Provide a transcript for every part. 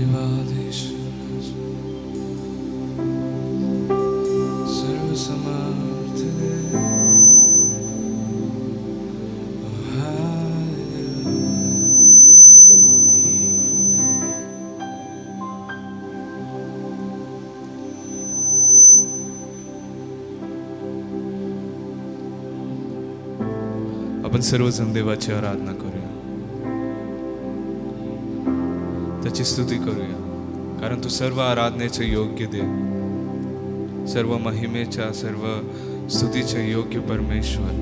धन्यवाद ईश्वर, सर्व समर्थ देव। आपण सर्वजण देवाची आराधना करूया, त्याची स्तुती करूया, कारण तू सर्व आराधनेचे योग्य देव, सर्व महिमेच्या, सर्व स्तुतीचे योग्य परमेश्वर।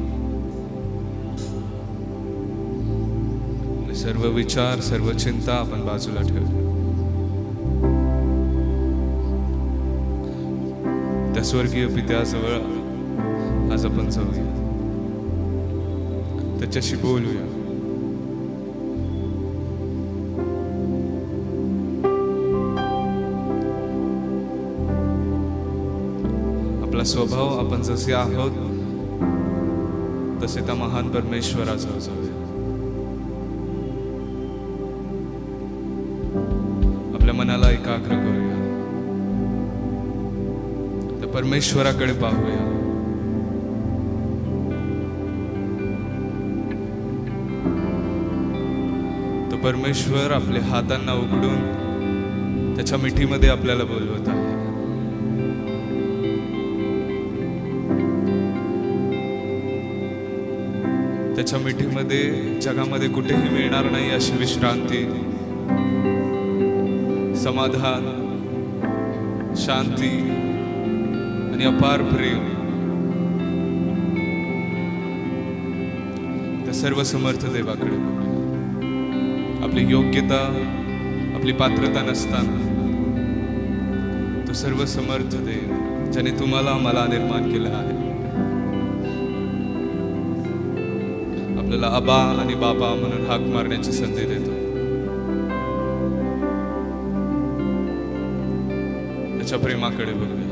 सर्व विचार, सर्व चिंता आपण बाजूला ठेवूया, त्या स्वर्गीय पित्याजवळ आज आपण जाऊया, त्याच्याशी बोलूया। आपला स्वभाव आपण जसे आहोत तसे त्या महान परमेश्वराजवळ जाऊया। आपल्या मनाला एकाग्र करूया, त्या परमेश्वराकडे पाहूया। परमेश्वर आपल्या हातांना उघडून त्याच्या मिठीमध्ये आपल्याला बोलवत आहे। त्याच्या मिठीमध्ये जगामध्ये कुठेही मिळणार नाही अशी विश्रांती, समाधान, शांती आणि अपार प्रेम त्या सर्व समर्थ देवाकडे बघूया। आपली योग्यता, आपली पात्रता नसताना तो सर्व समर्थ देव, ज्याने तुम्हाला आम्हाला निर्माण केलं आहे, आपल्याला आबा आणि बाबा म्हणून हाक मारण्याची संधी देतो। त्याच्या प्रेमाकडे बघूया।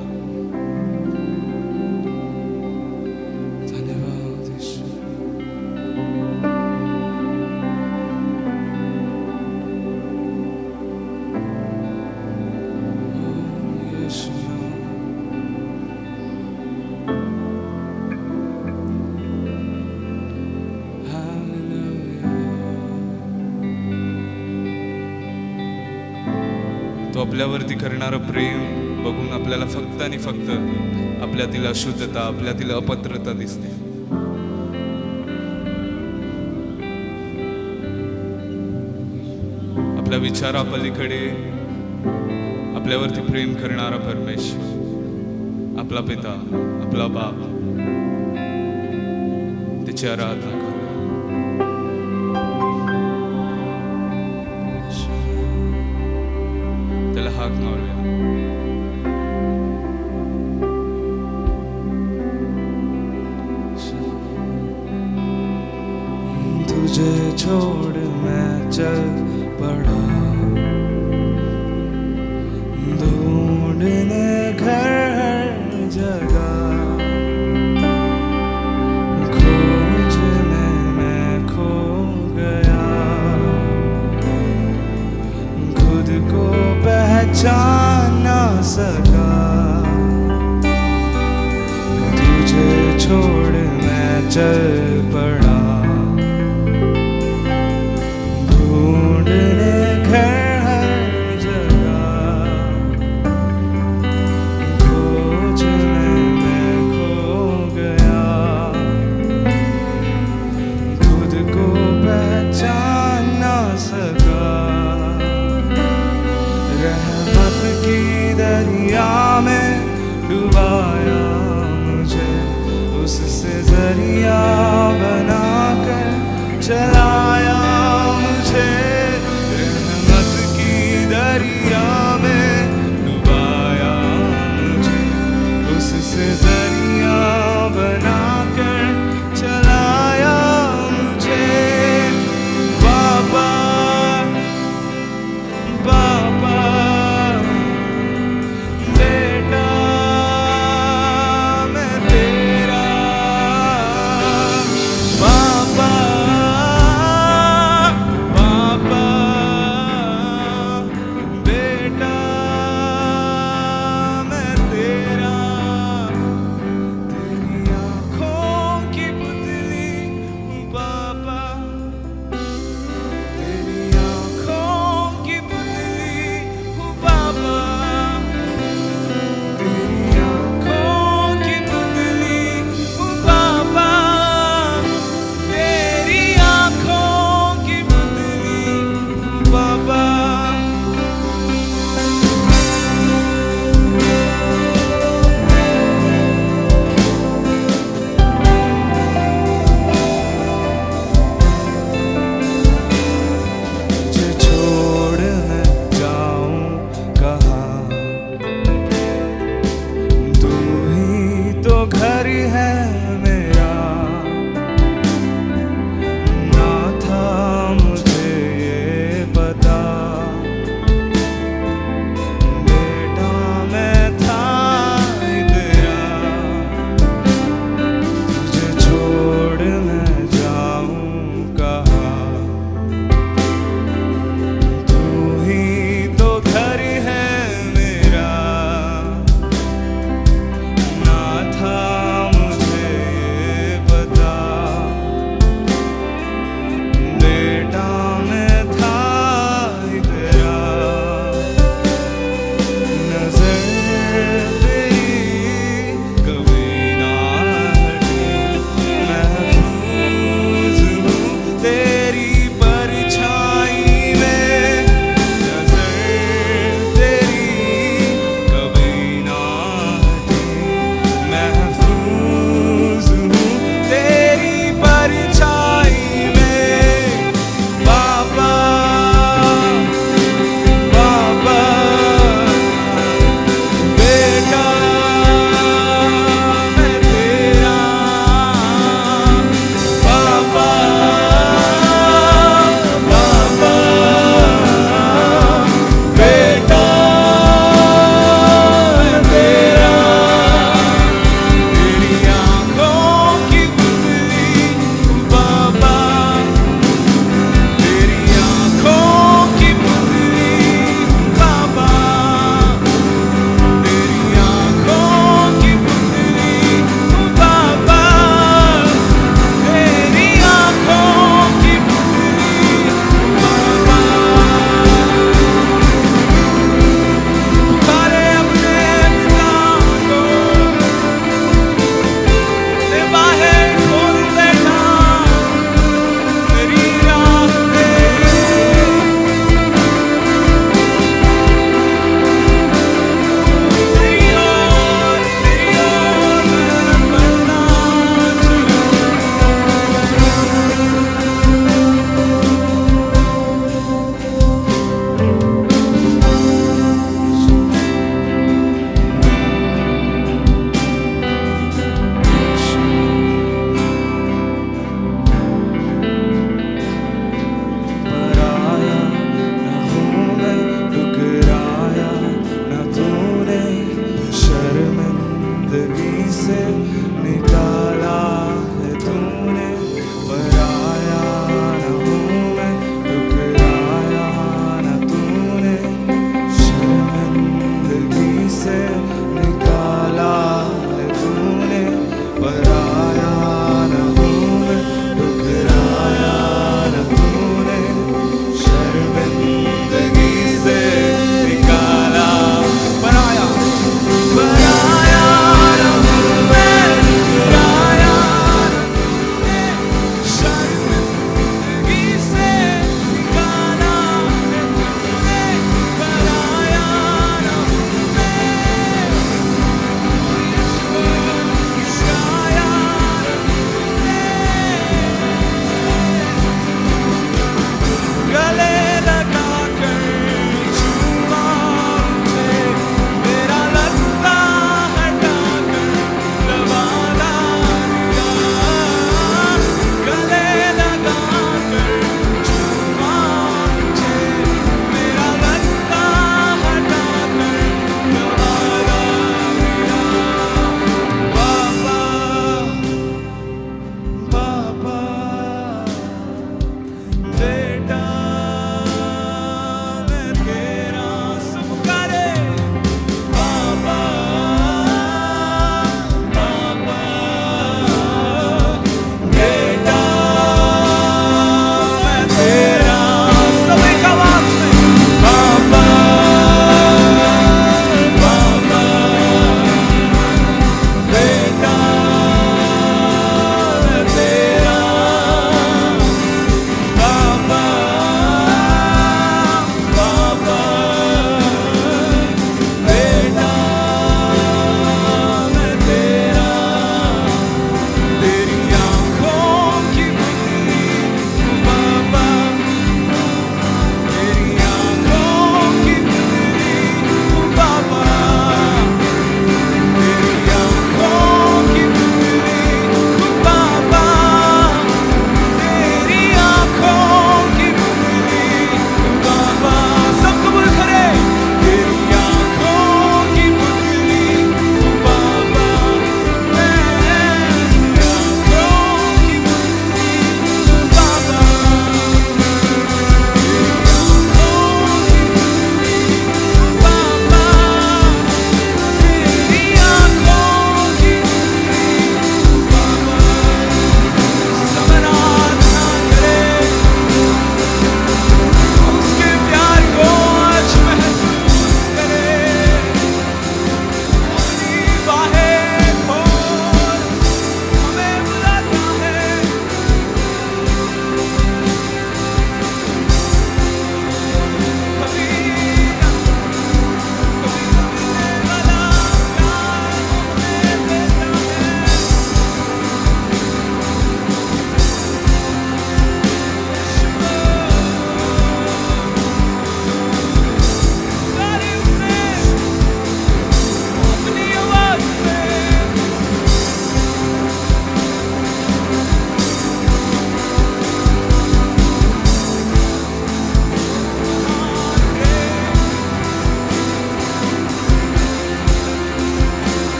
तो आपल्यावरती करणारं प्रेम बघून आपल्याला फक्त आणि फक्त आपल्यातील अशुद्धता, आपल्यातील अपत्रता दिसते। आपल्या विचारापलीकडे आपल्यावरती प्रेम करणारा परमेश्वर, आपला पिता, आपला बाप, त्याची आराधना करू। हाक मारूया। तुझे छोड़ मैं चल पड़ा, ढूंढने घर हर जगह, खोजने मैं खो गया, खुद को पहचान ना सका। तुझे छोड़ मैं चल पड़ा, ढूंढने घर हर जगह, खोज में मैं खो गया, खुद को पहचान ना सका। रहमत की दरिया में डुबाया मुझे, उससे जरिया बनाकर चलाया मुझे। रहमत की दरिया में डुबाया मुझे, उससे जरिया बनाकर चलाया मुझे। बाबा बाबा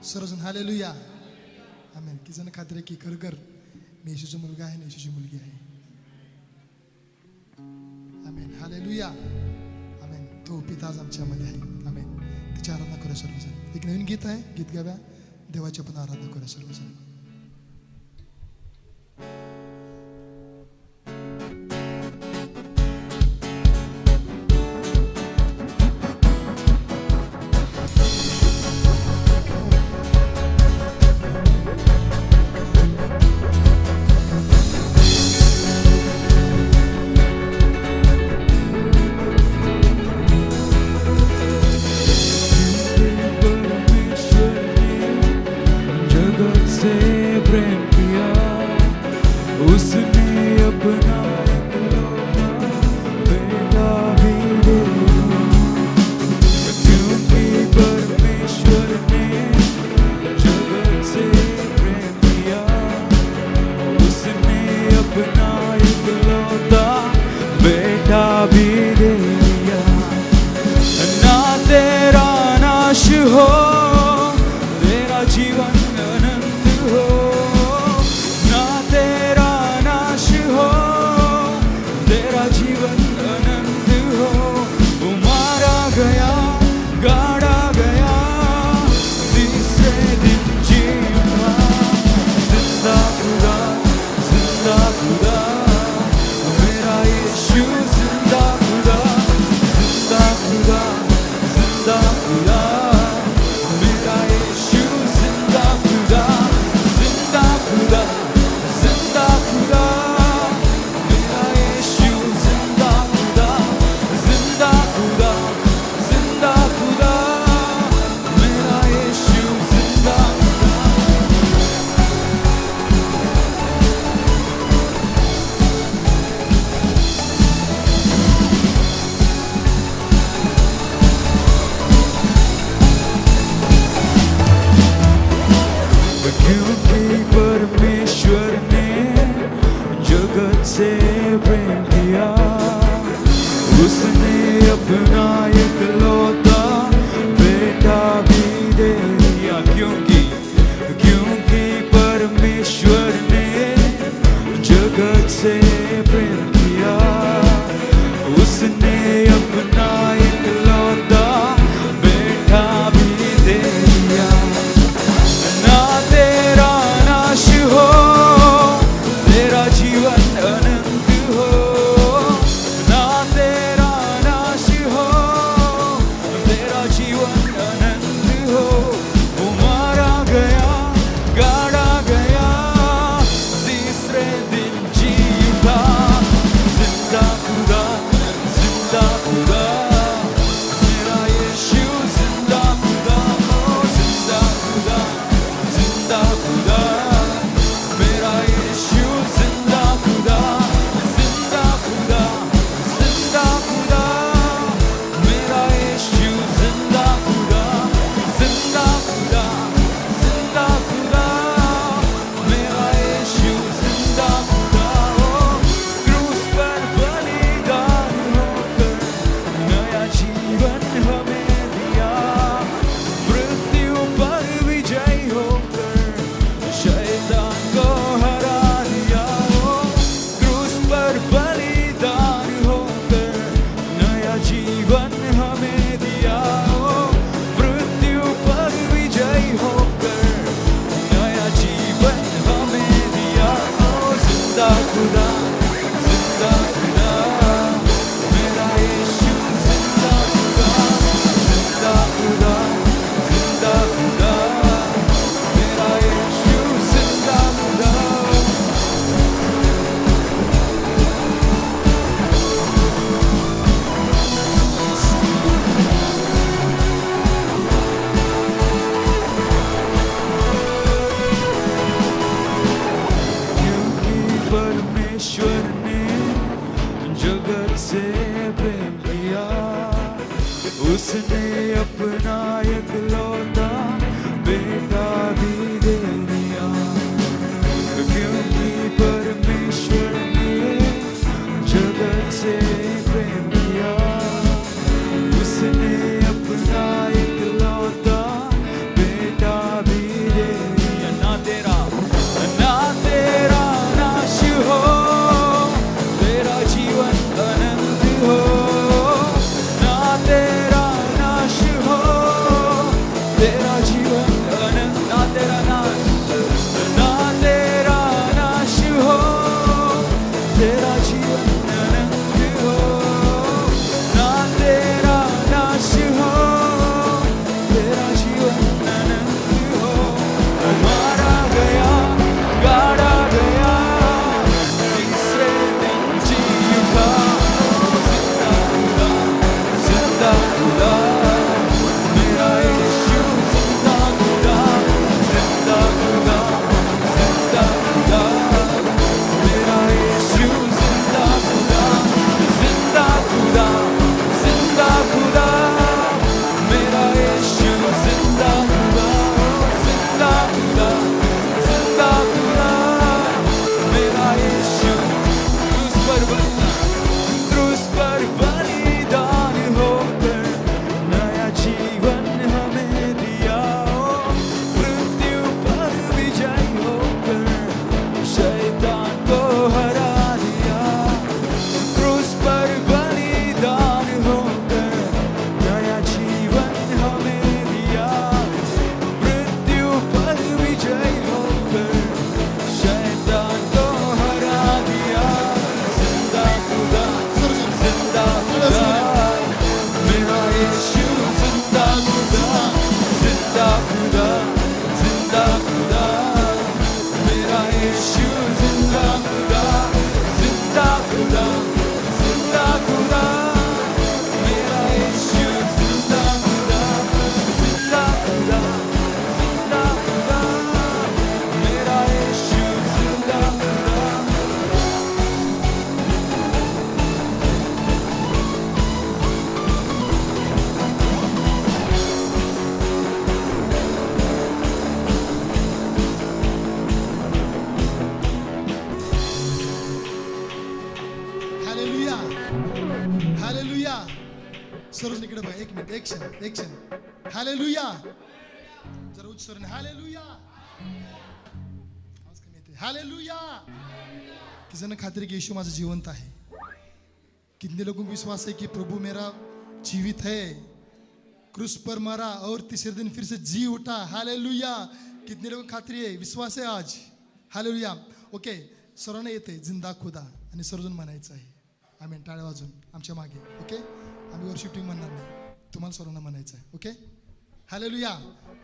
सर्वजण हालेलुया आमेन. की जण खात्री की खरखर मी येशूचा मुलगा आहे आणि येशूची मुलगी आहे. Amen hallelujah amen. तो पिता आज आमच्यामध्ये आहे. आमेन. त्याची आराधना करू सर्वजण. एक नवीन गीत आहे, गीत गाव्या, देवाची पण आराधना करू सर्वजण. उसने अपना इकलौता बेटा भी सर्वजण इकडे बघा, एक मिनिट, एक क्षण. हालेलुया. जरा उच्च स्वराने हालेलुया. आवाज कमी येते. हालेलुया. किसी ने खातिर कि यीशु माझं जिवंत आहे. कितने लोगों को विश्वास है कि प्रभु मेरा जीवित है, क्रूस पर मरा और तीसरे दिन फिर से जी उठा. हालेलुया. कितने लोगों को खात्री है, विश्वास है आज. हालेलुया. ओके, सर्वांना येते जिंदा खुदा आणि सर्वजण म्हणायचं आहे. आम्ही टाळ्या वाजून आमच्या मागे. ओके, आम्ही वर्शिप टीम म्हणणार नाही, तुम्हाला सर्वांना म्हणायचं आहे. Okay, hallelujah.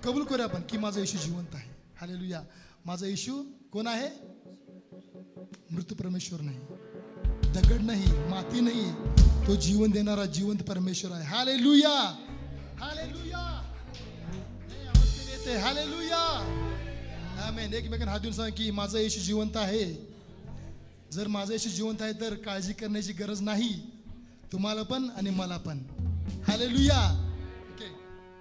कबूल करूया आपण की माझा येशू जिवंत आहे. हालेलुया. माझा येशू कोण आहे? मृत्यू परमेश्वर नाही, दगड नाही, माती नाही, तो जीवन देणारा जिवंत परमेश्वर आहे. हालेलुया. हालेलुया. येते. हालेलुया. आमेन. एकमेकांना हात देऊन सांग की माझा येशू जिवंत आहे. जर माझा येशू जिवंत आहे तर काळजी करण्याची गरज नाही, तुम्हाला पण आणि मला पण. हालेलुया. ओके,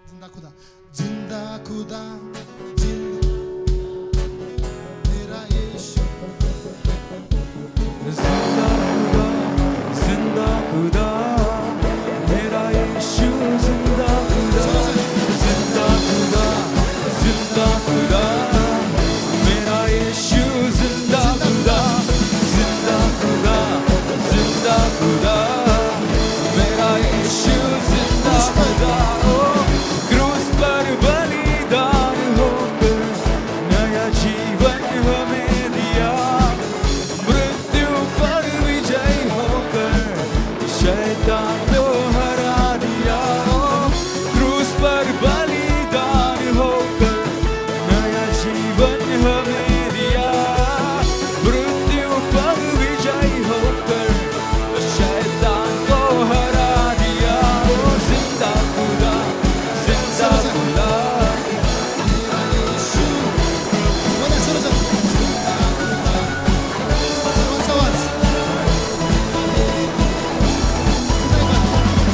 जिंदा खुदा, जिंदा खुदा, मेरा येशू. जिंदा खुदा, मेरा यीशु जिंदा खुदा. जिंदा खुदा, जिंदा खुदा, मेरा यीशु जिंदा खुदा. जिंदा खुदा, जिंदा खुदा, मेरा यीशु जिंदा खुदा. क्रूस पर बलिदान होकर नया जीवन हमें दिया. मृत्यु पर विजय होकर शैतान को हरा दिया. क्रूस पर बलिदान होकर नया जीवन हमें दिया. मृत्यु पर विजय होकर शैतान को हरा दिया. जिंदा खुदा, जिंदा खुदा, बोला सर्वजण. सर्वांचा आवाज.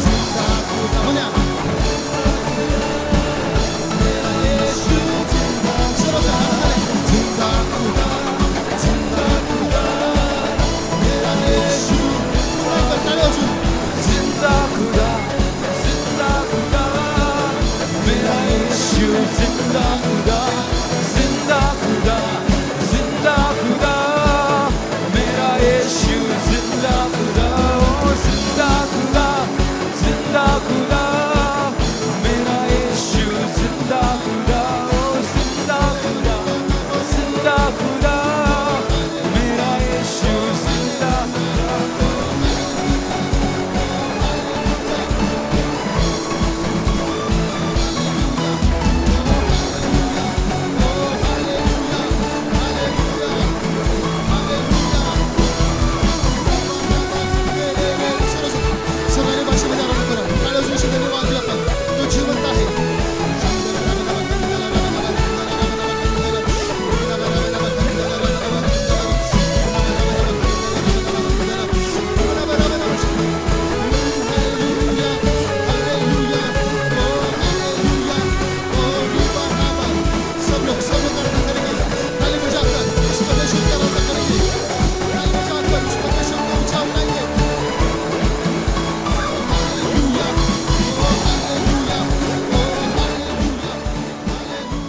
जिंदा खुदा म्हणा. मेरा येशू जिंदा. सर्वजण हात खाली. जिंदा खुदा, जिंदा खुदा, मेरा येशू. पुन्हा एकदा टाळ्या वाजवून. जिंदा खुदा, जिंदा खुदा, मेरा यीशु जिंदा खुदा. जिंदा खुदा, जिंदा खुदा, मेरा यीशु जिंदा खुदा. ओ जिंदा खुदा, जिंदा खुदा, मेरा यीशु जिंदा खुदा. ओ जिंदा खुदा, जिंदा खुदा, मेरा यीशु जिंदा खुदा. सर्वांनी भाषेमध्ये आराधना करा. टाळ्या वाजवून ईश्वराला वाजवूया आपण. तो जिवंत आहे. सब लोग आराधना करेंगे. ताली बजाकर इस परमेश्वर की आराधना करेंगे. ताली बजाकर इस परमेश्वर को ऊंचा उठाएंगे. हालेलुया. ओ हालेलुया. ओ हालेलुया. हालेलुया.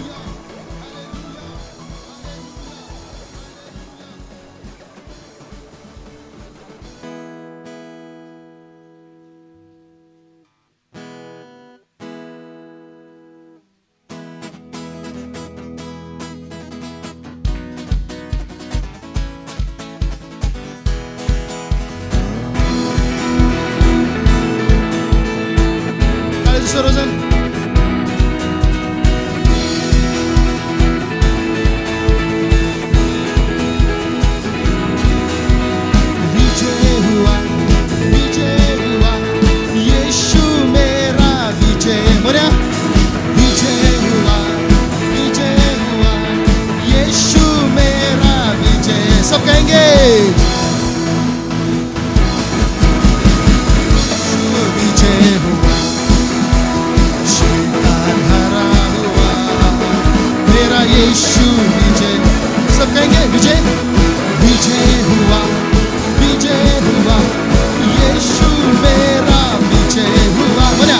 टाळ्या सर्वजण. विजय हुआ, यीशु मेरा विजय. बोला विजय हुआ, यीशु मेरा विजय. सब कहेंगे विजय हुआ, शैतान हरा हुआ, मेरा यीशु विजय. सब कहेंगे विजय. विजय हुआ, यीशु मेरा विजय हुआ. बोला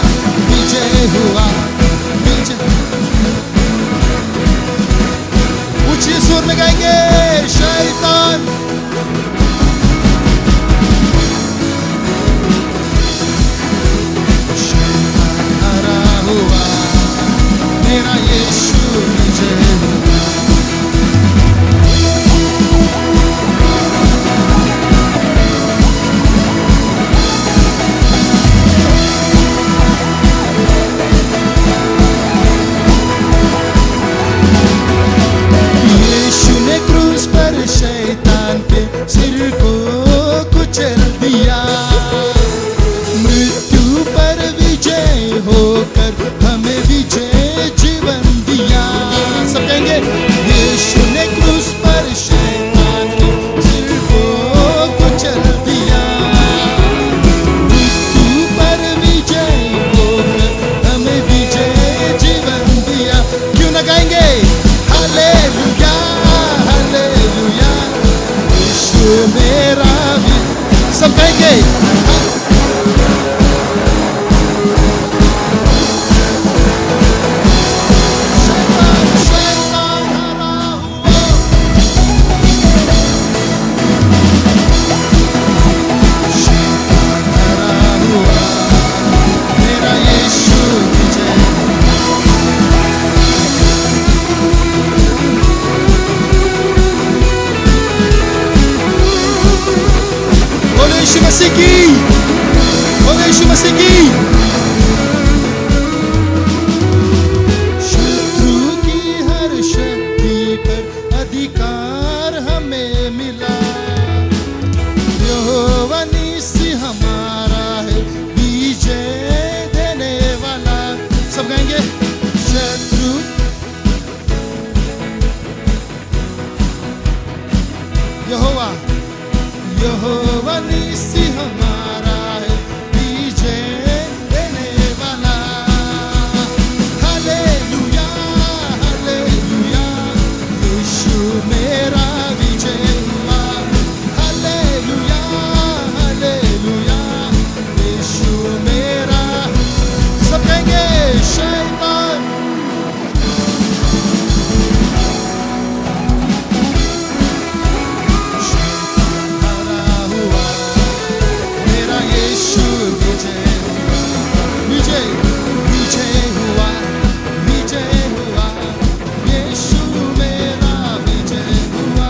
गाएंगे शैतान हरा हुआ मेरा यीशु विजय हुआ यीशु ने क्रूस पर शैतान के सिर को कुचल दिया मृत्यु पर विजय होकर हमें विजय जीवन दिया सब कहेंगे यीशु ने क्रूस पर शैतान के सिर को कुचल दिया मृत्यु पर विजय होकर हमें विजय जीवन दिया क्यों ना गाएंगे हालेलुया हालेलुया यीशु मेरा भी सब कहेंगे शैतान शैतान हरा हुआ शैतान हरा हुआ मेरा यीशु विजय बोलो यीशु मसीह की बोलो यीशु मसीह की शत्रु की हर शक्ति पर अधिकार हमें मिला यहोवा निस्सी हमारा है विजय देने वाला सब गाएंगे शत्रु यहोवा यहोवा निस्सी हमारा है विजय देने वाला हालेलुया हालेलुया यीशु मेरा विजय हुआ हालेलुया हालेलुया यीशु मेरा सब कहेंगे शैतान हरा हुआ मेरा यीशु विजय हुआ विजय विजय हुआ विजय हुआ यीशु मेरा विजय हुआ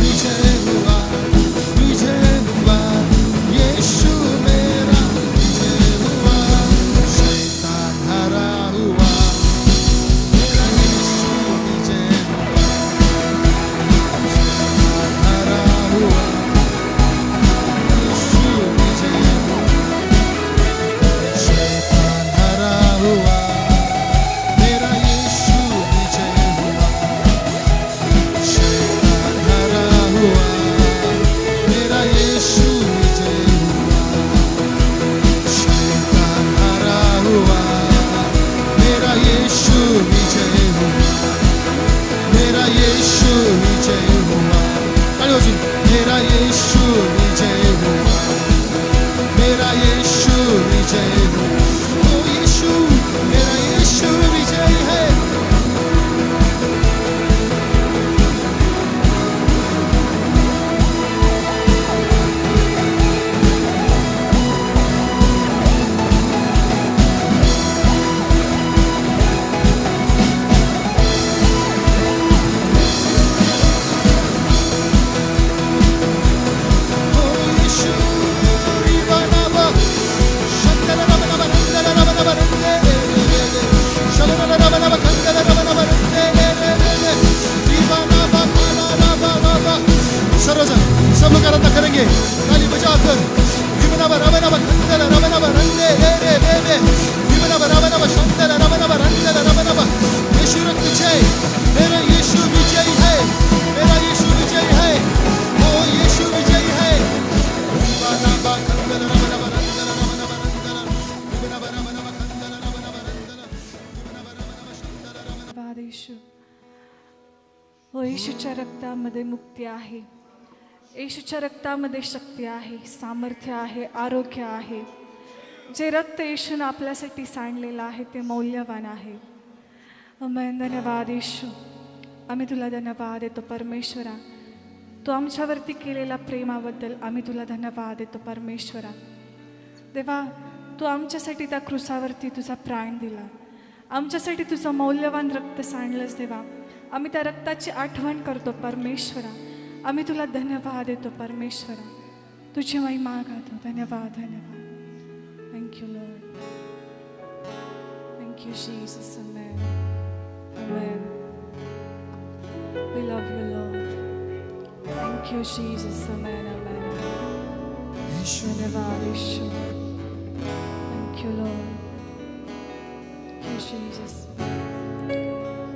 विजय हुआ विजय हुआ यीशु मेरा विजय हुआ शैतान हरा हुआ मेरा यीशु विजय हुआ हरा हुआ यीशु विजय हुआ शैतान हरा हुआ मेरा यीशु विजय हुआ शैतान हरा हुआ मेरा यीशु विजय हुआ शैतान हरा हुआ मेरा यीशु विजय हुआ मेरा यीशु विजय हुआ ताली बजाओ मेरा यीशु विजय हुआ मेरा यीशु विजय हुआ ओ यीशु मेरा यीशु विजय है ओ यीशु रिवानाबा शंकरनाबा रंदनाबा रंदे शलनाबा खंदनाबा रंदे रिवानाबा कालानाबा सर्वजन सब लोग आराधना करेंगे ताली बजाकर रिवानाबा रवनाबा खंदनाबा रंदे रे रिवानाबा रवनाबा शंकरनाबा रंदनाबा यीशु विजय मेरा यीशु विजय है मेरा यीशु विजय है ओ यीशु विजय है रिवानाबा खंदनाबा रंदनाबा रिवानाबा खंदनाबा धन्यवाद येशू हो येशूच्या रक्तामध्ये मुक्ती आहे येशूच्या रक्तामध्ये शक्ती आहे सामर्थ्य आहे आरोग्य आहे जे रक्त येशूने आपल्यासाठी सांडलेलं आहे ते मौल्यवान आहे आमेन धन्यवाद येशू आम्ही तुला धन्यवाद देतो परमेश्वरा. तू आमच्यावरती केलेल्या प्रेमाबद्दल आम्ही तुला धन्यवाद देतो परमेश्वरा. देवा, तू आमच्यासाठी त्या क्रुसावरती तुझा प्राण दिला, आमच्यासाठी तुझं मौल्यवान रक्त सांडलंस देवा. आम्ही त्या रक्ताची आठवण करतो परमेश्वरा. आम्ही तुला धन्यवाद देतो परमेश्वरा. तुझी महिमा गातो. धन्यवाद, धन्यवाद. Thank you Lord. Thank you Jesus. Amen, amen. We love you, Lord. Thank you, Jesus. Amen, amen. येशू धन्यवाद येशू. Thank you, Lord. Thank you, Jesus.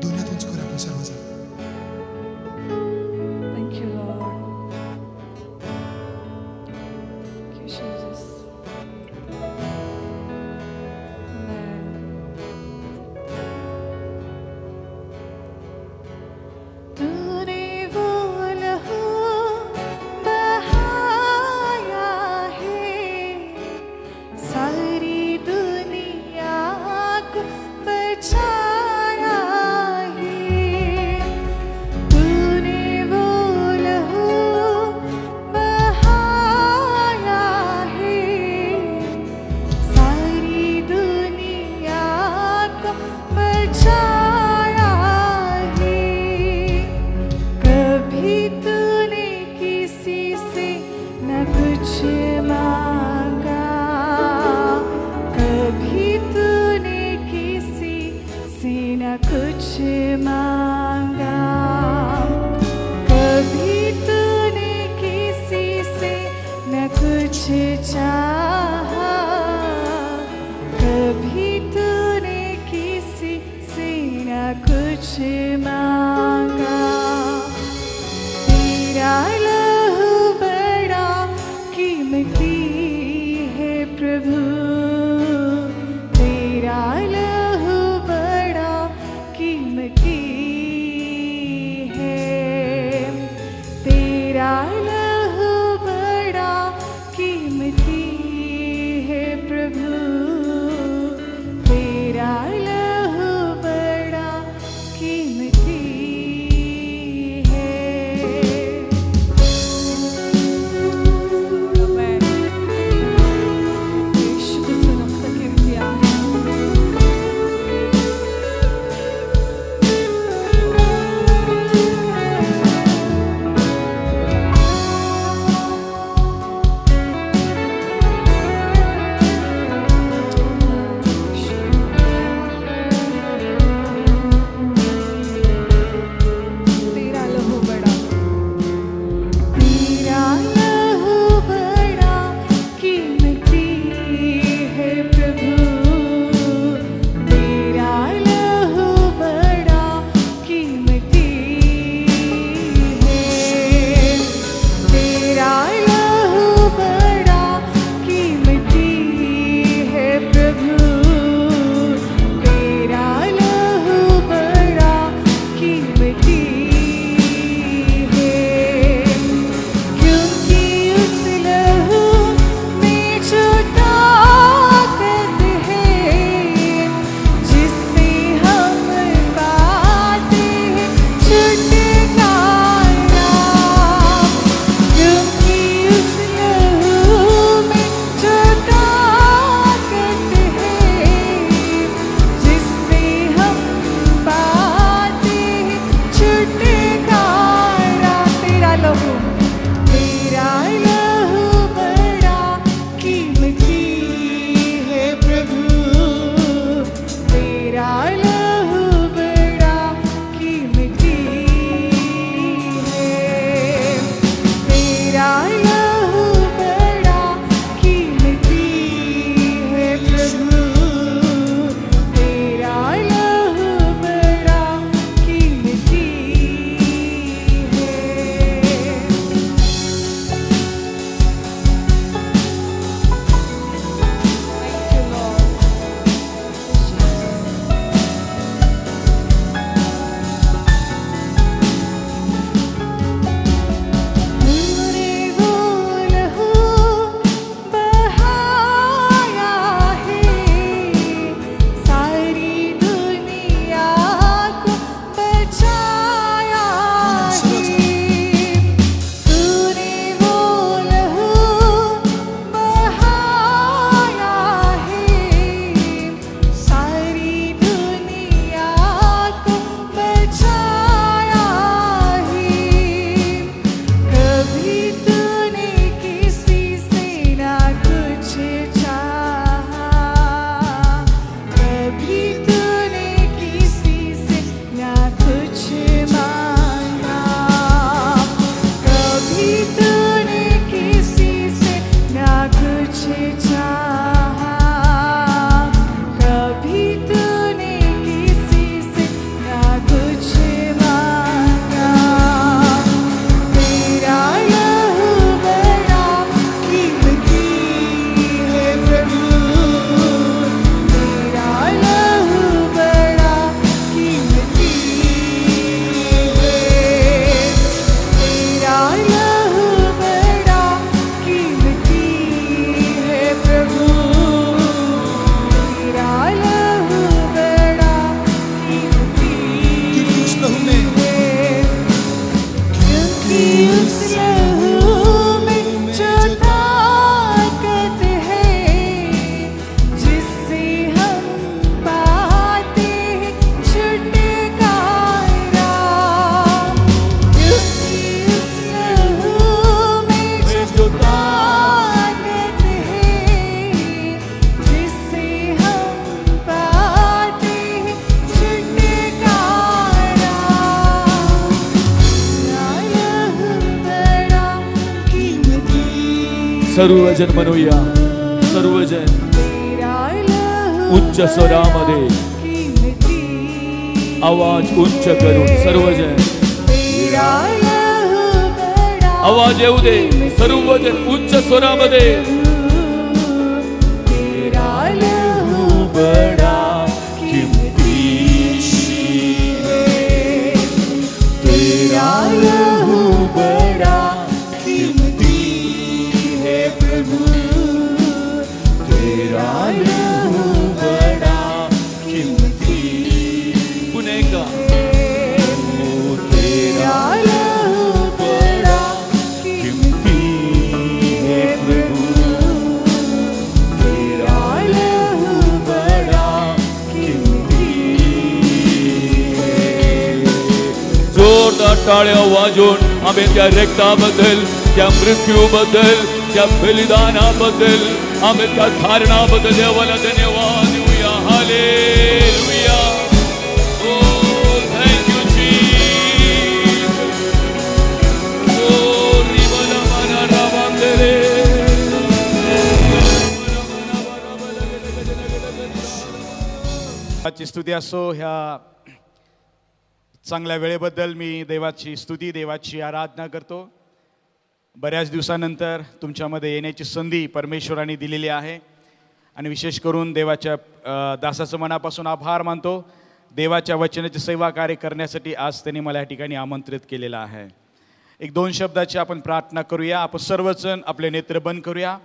दोन्हीतून करूया आपण सर्वजण. Thank you, Lord. Thank you, Jesus. Amen. तूने वो लहू बहाया है, सारी दुनिया को बचाया सर्वजन म्हणूया, सर्वजन उच्च स्वरामध्ये आवाज उच्च करून सर्वजन आवाज येऊ दे, सर्वजन उच्च स्वरामध्ये बडा किमतीशीर तेरा लहू बडा किमती है प्रभु, तेरा लहू बडा किमती, पुन्हा एकदा तेरा लहू बडा किमती है प्रभु, तेरा लहू बडा किमती है. जोरदार टाळ्या वाजवून आम्ही त्या रक्ताबद्दल, त्या मृत्यूबद्दल, त्या बलिदानाबद्दल, आम्ही त्या धारणाबद्दल देवाला धन्यवाद देऊया. Hallelujah. Oh thank you Jesus. ओ रिबला मना रावंदरे. देवाची स्तुती असो. ह्या चांगल्या वेळेबद्दल मी देवाची स्तुती, देवाची आराधना करतो. बऱ्याच दिवसानंतर तुमच्यामध्ये येण्याची संधी परमेश्वराने दिलेली आहे आणि विशेष करून देवाच्या दासाचं मनापासून आभार मानतो. देवाच्या वचनाची सेवा कार्य करण्यासाठी आज त्यांनी मला या ठिकाणी आमंत्रित केलेलं आहे. एक दोन शब्दाची आपण प्रार्थना करूया. आपण सर्वजण आपले नेत्र बंद करूया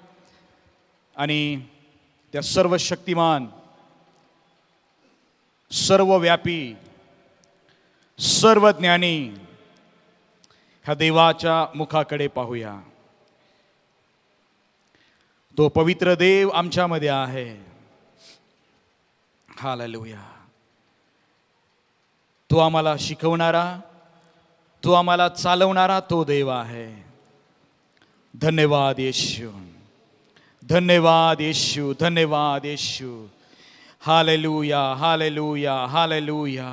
आणि त्या सर्व शक्तिमान, सर्वव्यापी, सर्वज्ञानी ह्या देवाच्या मुखाकडे पाहूया. तो पवित्र देव आमच्यामध्ये आहे. हालेलुया. तो आम्हाला शिकवणारा, तो आम्हाला चालवणारा तो देव आहे. धन्यवाद येशू, धन्यवाद येशू, धन्यवाद येशू. Hallelujah, hallelujah, hallelujah.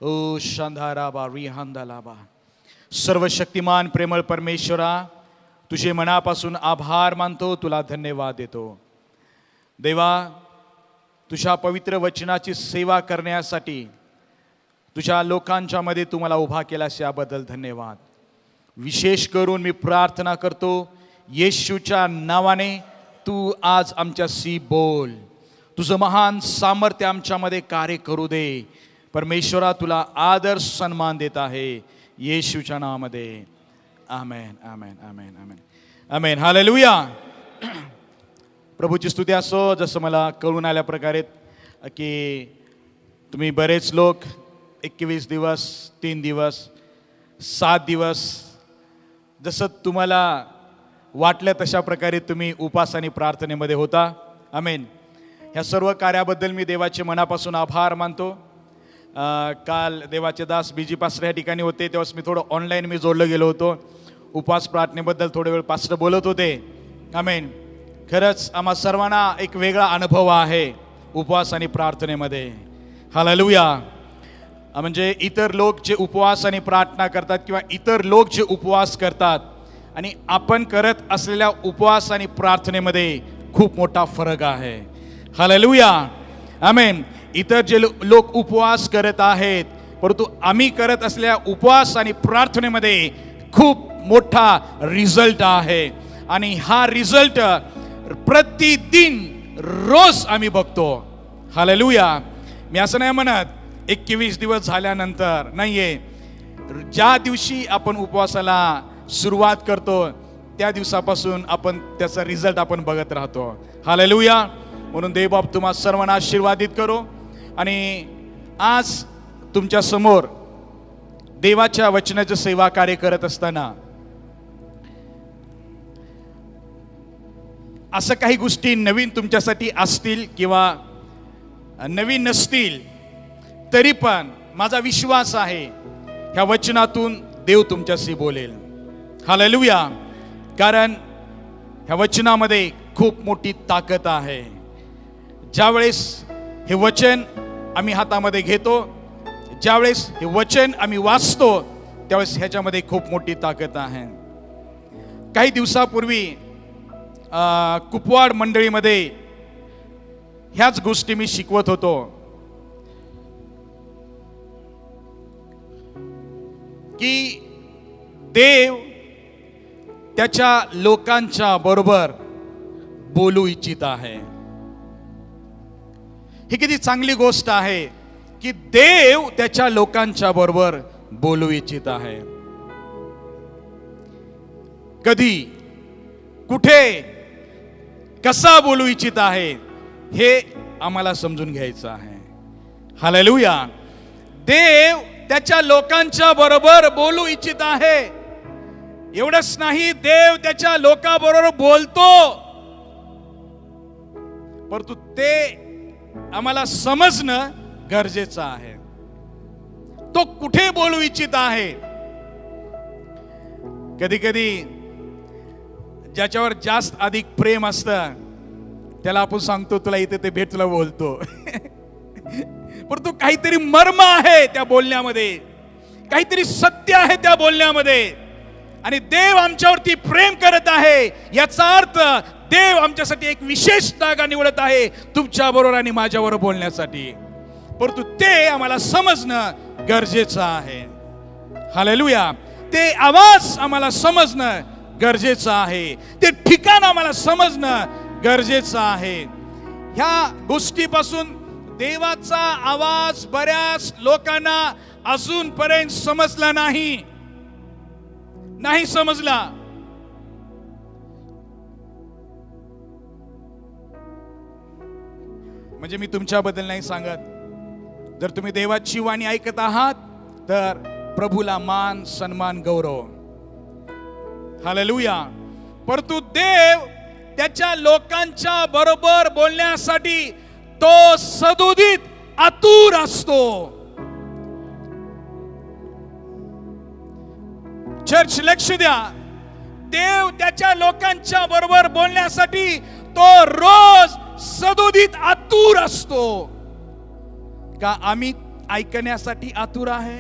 ओ शांधाराबा रिहांदालाबा. सर्वशक्तिमान प्रेमळ परमेश्वरा, तुझे मनापासून आभार मानतो, तुला धन्यवाद देतो. देवा, तुझ्या पवित्र वचनाची सेवा करण्यासाठी तुझ्या लोकांच्या मध्ये तू मला उभा केलास याबद्दल धन्यवाद. विशेष करून मी प्रार्थना करतो, येशूच्या नावाने तू आज आमच्याशी बोल. तुझं महान सामर्थ्य आमच्यामध्ये कार्य करू दे. परमेश्वरा, तुला आदर सन्मान देत आहे येशूच्या नावामध्ये. आमेन, आमेन, आमेन, आमेन, आमेन. हालेलुया. प्रभूची स्तुती असो. जसं मला कळून आल्या प्रकारे की तुम्ही बरेच लोक 21 दिवस, 3 दिवस, 7 दिवस, जसं तुम्हाला वाटलं तशा प्रकारे तुम्ही उपास आणि प्रार्थनेमध्ये होता. आमेन. ह्या सर्व कार्याबद्दल मी देवाचे मनापासून आभार मानतो. काल देवाचे दास बीजी पास्टर या ठिकाणी होते, तेव्हाच मी थोडं ऑनलाईन मी जोडलं गेलो होतो. उपवास प्रार्थनेबद्दल थोडे वेळ पास्टर बोलत होते. आमेन. खरंच आम्हा सर्वांना एक वेगळा अनुभव आहे उपवास आणि प्रार्थनेमध्ये. हालेलुया. म्हणजे इतर लोक जे उपवास आणि प्रार्थना करतात किंवा इतर लोक जे उपवास करतात आणि आपण करत असलेल्या उपवास आणि प्रार्थनेमध्ये खूप मोठा फरक आहे. हालेलुया. आमेन. इतर जे लोक उपवास करत आहेत, परंतु आम्ही करत असलेल्या उपवास आणि प्रार्थनेमध्ये खूप मोठा रिझल्ट आहे आणि हा रिझल्ट प्रतिदिन रोज आम्ही बघतो. हालेलुया. मी असं नाही म्हणत 21 दिवस झाल्यानंतर नाहीये. ज्या दिवशी आपण उपवासाला सुरुवात करतो त्या दिवसापासून आपण त्याचा रिझल्ट आपण बघत राहतो. हालेलुया. म्हणून देवबाप तुम्हा सर्वांना आशीर्वादित करो. आणि आज तुमच्या समोर देवाच्या वचनाचं सेवा कार्य करत असताना असं काही गोष्टी नवीन तुमच्यासाठी असतील किंवा नवीन नसतील, तरी पण माझा विश्वास आहे ह्या वचनातून देव तुमच्याशी बोलेल. हालेलुया. कारण ह्या वचनामध्ये खूप मोठी ताकद आहे. ज्यावेळेस हे वचन आम्ही हातामध्ये घेतो, ज्यावेळेस हे वचन आम्ही वाचतो, त्यावेळेस ह्याच्यामध्ये खूप मोठी ताकद आहे. काही दिवसापूर्वी कुपवाड मंडळीमध्ये ह्याच गोष्टी मी शिकवत होतो की देव त्याच्या लोकांच्या बरोबर बोलू इच्छित आहे. ही किती चांगली गोष्ट आहे की देव त्याच्या लोकांच्या बरोबर बोलू इच्छित आहे. कधी, कुठे, कसा बोलू इच्छित आहे हे आम्हाला समजून घ्यायचं आहे. हालेलुया. देव त्याच्या लोकांच्या बरोबर बोलू इच्छित आहे. एवढंच नाही, देव त्याच्या लोकांबरोबर बोलतो, परंतु ते आम्हाला समजणं गरजेचं आहे. तो कुठे बोलू इच्छित आहे. कधी कधी ज्याच्यावर जास्त अधिक प्रेम असतं त्याला आपण सांगतो तुला इथे ते भेट, तुला बोलतो. परंतु काहीतरी मर्म आहे त्या बोलण्यामध्ये, काहीतरी सत्य आहे त्या बोलण्यामध्ये. आणि देव आमच्यावरती प्रेम करत आहे याचा अर्थ देव आमच्यासाठी एक विशेष जागा निवडत आहे तुमच्या बरोबर आणि माझ्याबरोबर बोलण्यासाठी. परंतु ते आम्हाला समजणं गरजेचं आहे. हालेलुया. ते आवाज आम्हाला समजणं गरजेचं आहे. ते ठिकाण आम्हाला समजणं गरजेचं आहे. ह्या गोष्टीपासून देवाचा आवाज बऱ्याच लोकांना अजूनपर्यंत समजला नाही समजला. म्हणजे मी तुमच्याबद्दल नाही सांगत. जर तुम्ही देवाची वाणी ऐकत आहात तर प्रभूला मान, सन्मान, गौरव. हालेलुया. परंतु देव त्याच्या लोकांच्या बरोबर बोलण्यासाठी तो सदोदित आतुर असतो. चर्च, लक्ष द्या. देव त्याच्या लोकांच्या बरोबर बोलण्यासाठी तो रोज सदोदित आतुर असतो. का आम्ही ऐकण्यासाठी आतुर आहे?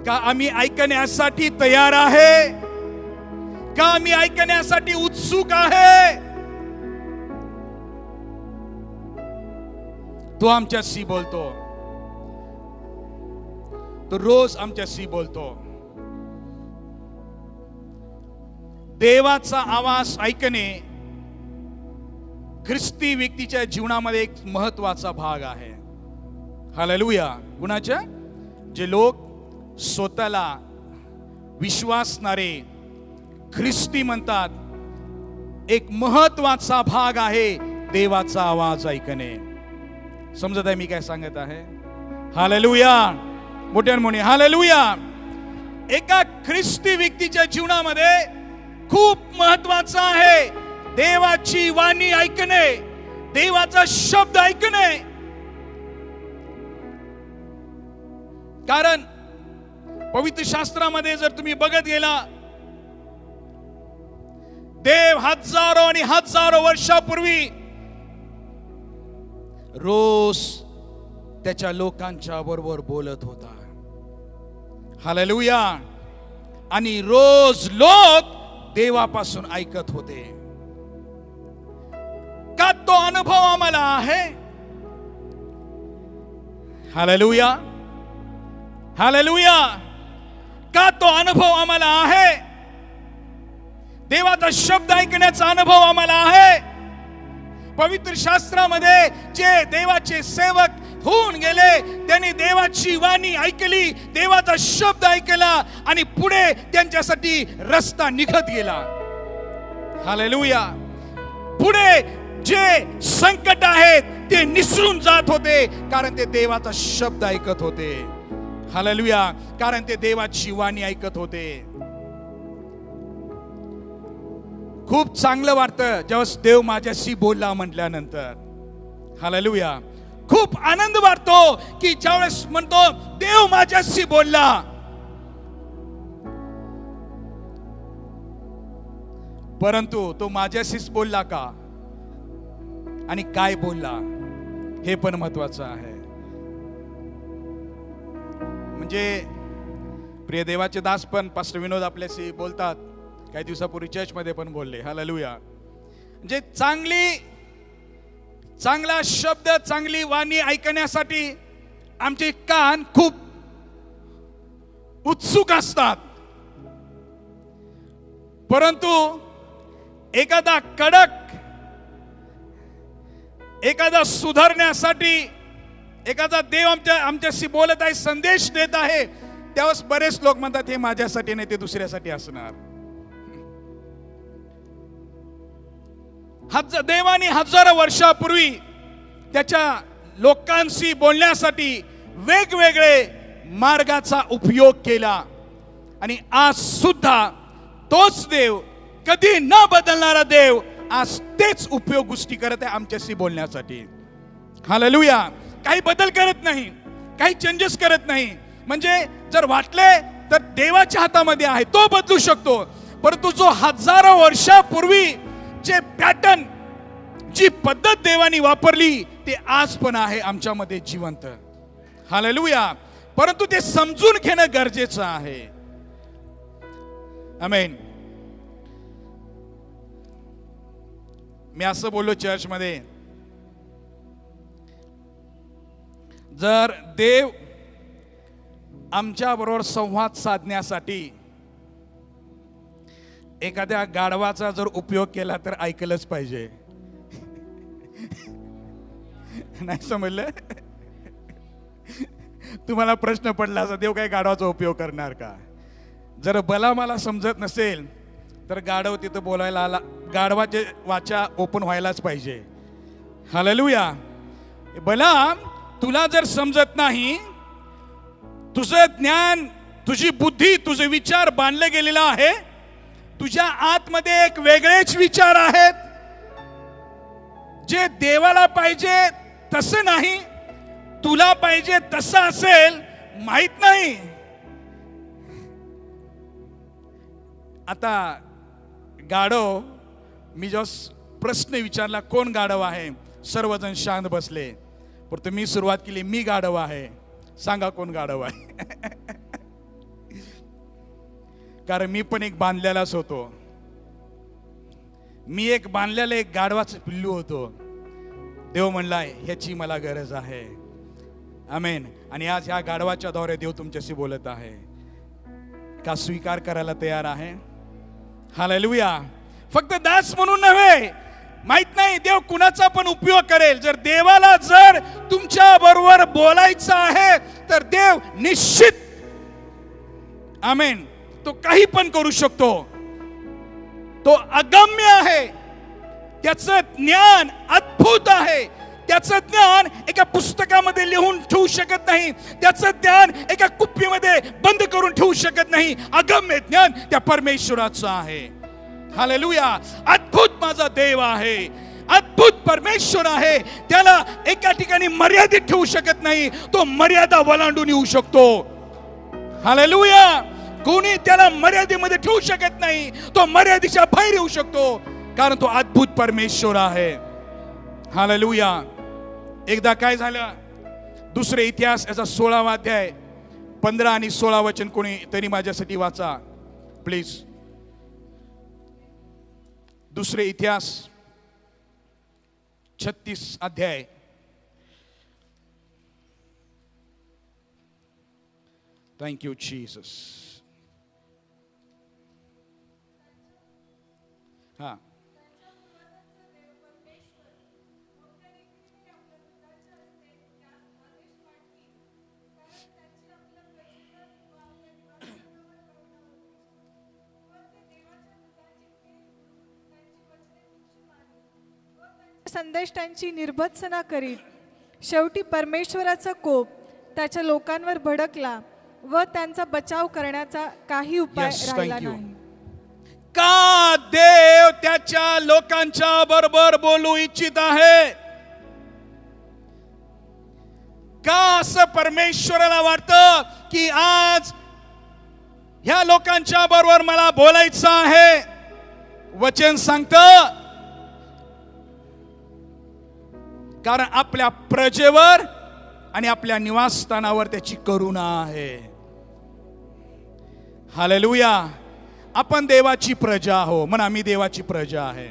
का आम्ही ऐकण्यासाठी तयार आहे? का आम्ही ऐकण्यासाठी उत्सुक आहे? तो आमच्याशी बोलतो. तो रोज आमच्याशी बोलतो. देवाचा आवाज ऐकणे ख्रिस्ती व्यक्तीच्या जीवनामध्ये एक महत्वाचा भाग आहे. हालेलुया. कुणाच्या? जे लोक स्वतःला विश्वासणारे ख्रिस्ती म्हणतात. एक महत्वाचा भाग आहे देवाचा आवाज ऐकणे. समजत आहे मी काय सांगत आहे? हालेलुया. मोठ्याने म्हणे हालेलुया. एका ख्रिस्ती व्यक्तीच्या जीवनामध्ये खूप महत्वाचं आहे देवाची वाणी ऐकणे, देवाचा शब्द ऐकणे. कारण पवित्र शास्त्रामध्ये जर तुम्ही बघत गेला, देव हजारो आणि हजारो वर्षापूर्वी रोज त्याच्या लोकांच्या बरोबर बोलत होता. हालेलुया. आणि रोज लोक देवापासून ऐकत होते. का तो अनुभव आम्हाला आहे? हालेलुया. हालेलुया. का तो अनुभव आम्हाला आहे? देवाचा शब्द ऐकण्याचा अनुभव आम्हाला आहे. पवित्र शास्त्रामध्ये जे देवाचे सेवक होऊन गेले त्यांनी देवाची वाणी ऐकली, देवाचा शब्द ऐकला आणि पुढे त्यांच्यासाठी रस्ता निघत गेला. हालेलुया. पुढे जे संकट आहेत ते निसरून जात होते, कारण ते देवाचा शब्द ऐकत होते. हालेलुया. कारण ते देवाची वाणी ऐकत होते. खूप चांगलं वाटतं जेव्हा देव माझ्याशी बोलला म्हटल्यानंतर. हालेलुया. खूप आनंद वाटतो की ज्यावेळेस म्हणतो देव माझ्याशी बोलला. परंतु तो माझ्याशीच बोलला का आणि काय बोलला हे पण महत्वाचं आहे. म्हणजे प्रिय देवाचे दास पण पास्टर विनोद आपल्याशी बोलतात काही दिवसापूर्वी चर्चमध्ये पण बोलले. हालेलुया. म्हणजे चांगला शब्द, चांगली वाणी ऐकण्यासाठी आमचे कान खूप उत्सुक असतात. परंतु एखादा कडक, एखादा सुधारण्यासाठी, एखादा देव आमच्याशी बोलत आहे, संदेश देत आहे, त्यावेळेस बरेच लोक म्हणतात हे माझ्यासाठी नाही, ते दुसऱ्यासाठी असणार. देवाने हजारो वर्षापूर्वी त्याच्या लोकांशी बोलण्यासाठी वेगवेगळे मार्गाचा उपयोग केला. आणि आज सुद्धा तोच देव, कधी न बदलणारा देव, आज तेच उपयोग गोष्टी करत आहे आमच्याशी बोलण्यासाठी. हालेलुया. काही बदल करत नाही, काही चेंजेस करत नाही. म्हणजे जर वाटले तर देवाच्या हातामध्ये आहे, तो बदलू शकतो. परंतु जो हजारो वर्षापूर्वी जे पॅटर्न, जी पद्धत देवानी वापरली, ते आज पण आहे आमच्यामध्ये जिवंत. हालेलुया. परंतु ते समजून घेणं गरजेचं आहे. आमेन. मी असं बोललो चर्चमध्ये, जर देव आमच्या बरोबर संवाद साधण्यासाठी एखाद्या गाढवाचा जर उपयोग केला तर ऐकलंच पाहिजे. नाही समजलं? तुम्हाला प्रश्न पडला असा, देव काय गाढवाचा उपयोग करणार का? जर मला समजत नसेल तर गाढव तिथं बोलायला आला, गाढवाचे वाचा ओपन व्हायलाच पाहिजे. हालेलुया. बलाम, तुला जर समजत नाही, तुझं ज्ञान, तुझी बुद्धी, तुझे विचार बांधले गेलेला आहे, तुझ्या आतमध्ये एक वेगळेच विचार आहेत, जे देवाला पाहिजे तसं नाही, तुला पाहिजे तसं असेल, माहित नाही. आता गाढव, मी जो प्रश्न विचारला कोण गाढव आहे, सर्वजण शांत बसले. पण मी सुरुवात केली, मी गाढव आहे. सांगा कोण गाढव आहे? कारण मी पण एक बांधलेलाच होतो. मी एक बांधलेला एक गाढवाचं पिल्लू होतो. देव म्हणलाय ह्याची मला गरज आहे. आमेन. आणि आज ह्या गाढवाच्या द्वारे देव तुमच्याशी बोलत आहे. का स्वीकार करायला तयार आहे? हालेलुया. फक्त दास म्हणून नव्हे, माहित नाही देव कुणाचा पण उपयोग करेल. जर देवाला जर तुमच्या बरोबर बोलायचं आहे तर देव निश्चित, आमेन, तो काही पण करू शकतो. तो अगम्य आहे, त्याचं ज्ञान अद्भुत आहे. त्याचं ज्ञान एका पुस्तकामध्ये लिहून ठेवू शकत नाही, त्याचं ज्ञान एका कुप्पीमध्ये बंद करून ठेवू शकत नाही. अगम्य ज्ञान त्या परमेश्वराचं आहे. हालेलुया. अद्भुत माझा देव आहे, अद्भुत परमेश्वर आहे. त्याला एका ठिकाणी मर्यादित ठेवू शकत नाही, तो मर्यादा ओलांडून येऊ शकतो. हालेलुया. कोणी त्याला मर्यादेमध्ये ठेवू शकत नाही, तो मर्यादेच्या बाहेर येऊ शकतो, कारण तो अद्भुत परमेश्वर आहे. हालेलुया. एकदा काय झालं, दुसरे इतिहास याचा 16वा अध्याय 15 आणि 16 वचन कोणी तरी माझ्यासाठी वाचा प्लीज. दुसरे इतिहास 36 अध्याय. Thank you Jesus. हा, संदेश त्यांची निर्भत्सना करीत. शेवटी परमेश्वराचा कोप त्याच्या लोकांवर भडकला व त्यांचा बचाव करण्याचा काही उपाय राहिला नाही. का देव त्याच्या लोकांच्या बरोबर बोलू इच्छित आहे? का असं परमेश्वराला वाटतं की आज ह्या लोकांच्या बरोबर मला बोलायचं आहे? वचन सांगतं, कारण आपल्या प्रजेवर आणि आपल्या निवासस्थानावर त्याची करुणा आहे. हालेलुया. आपण देवाची प्रजा आहो. म्हणा मी देवाची प्रजा आहे.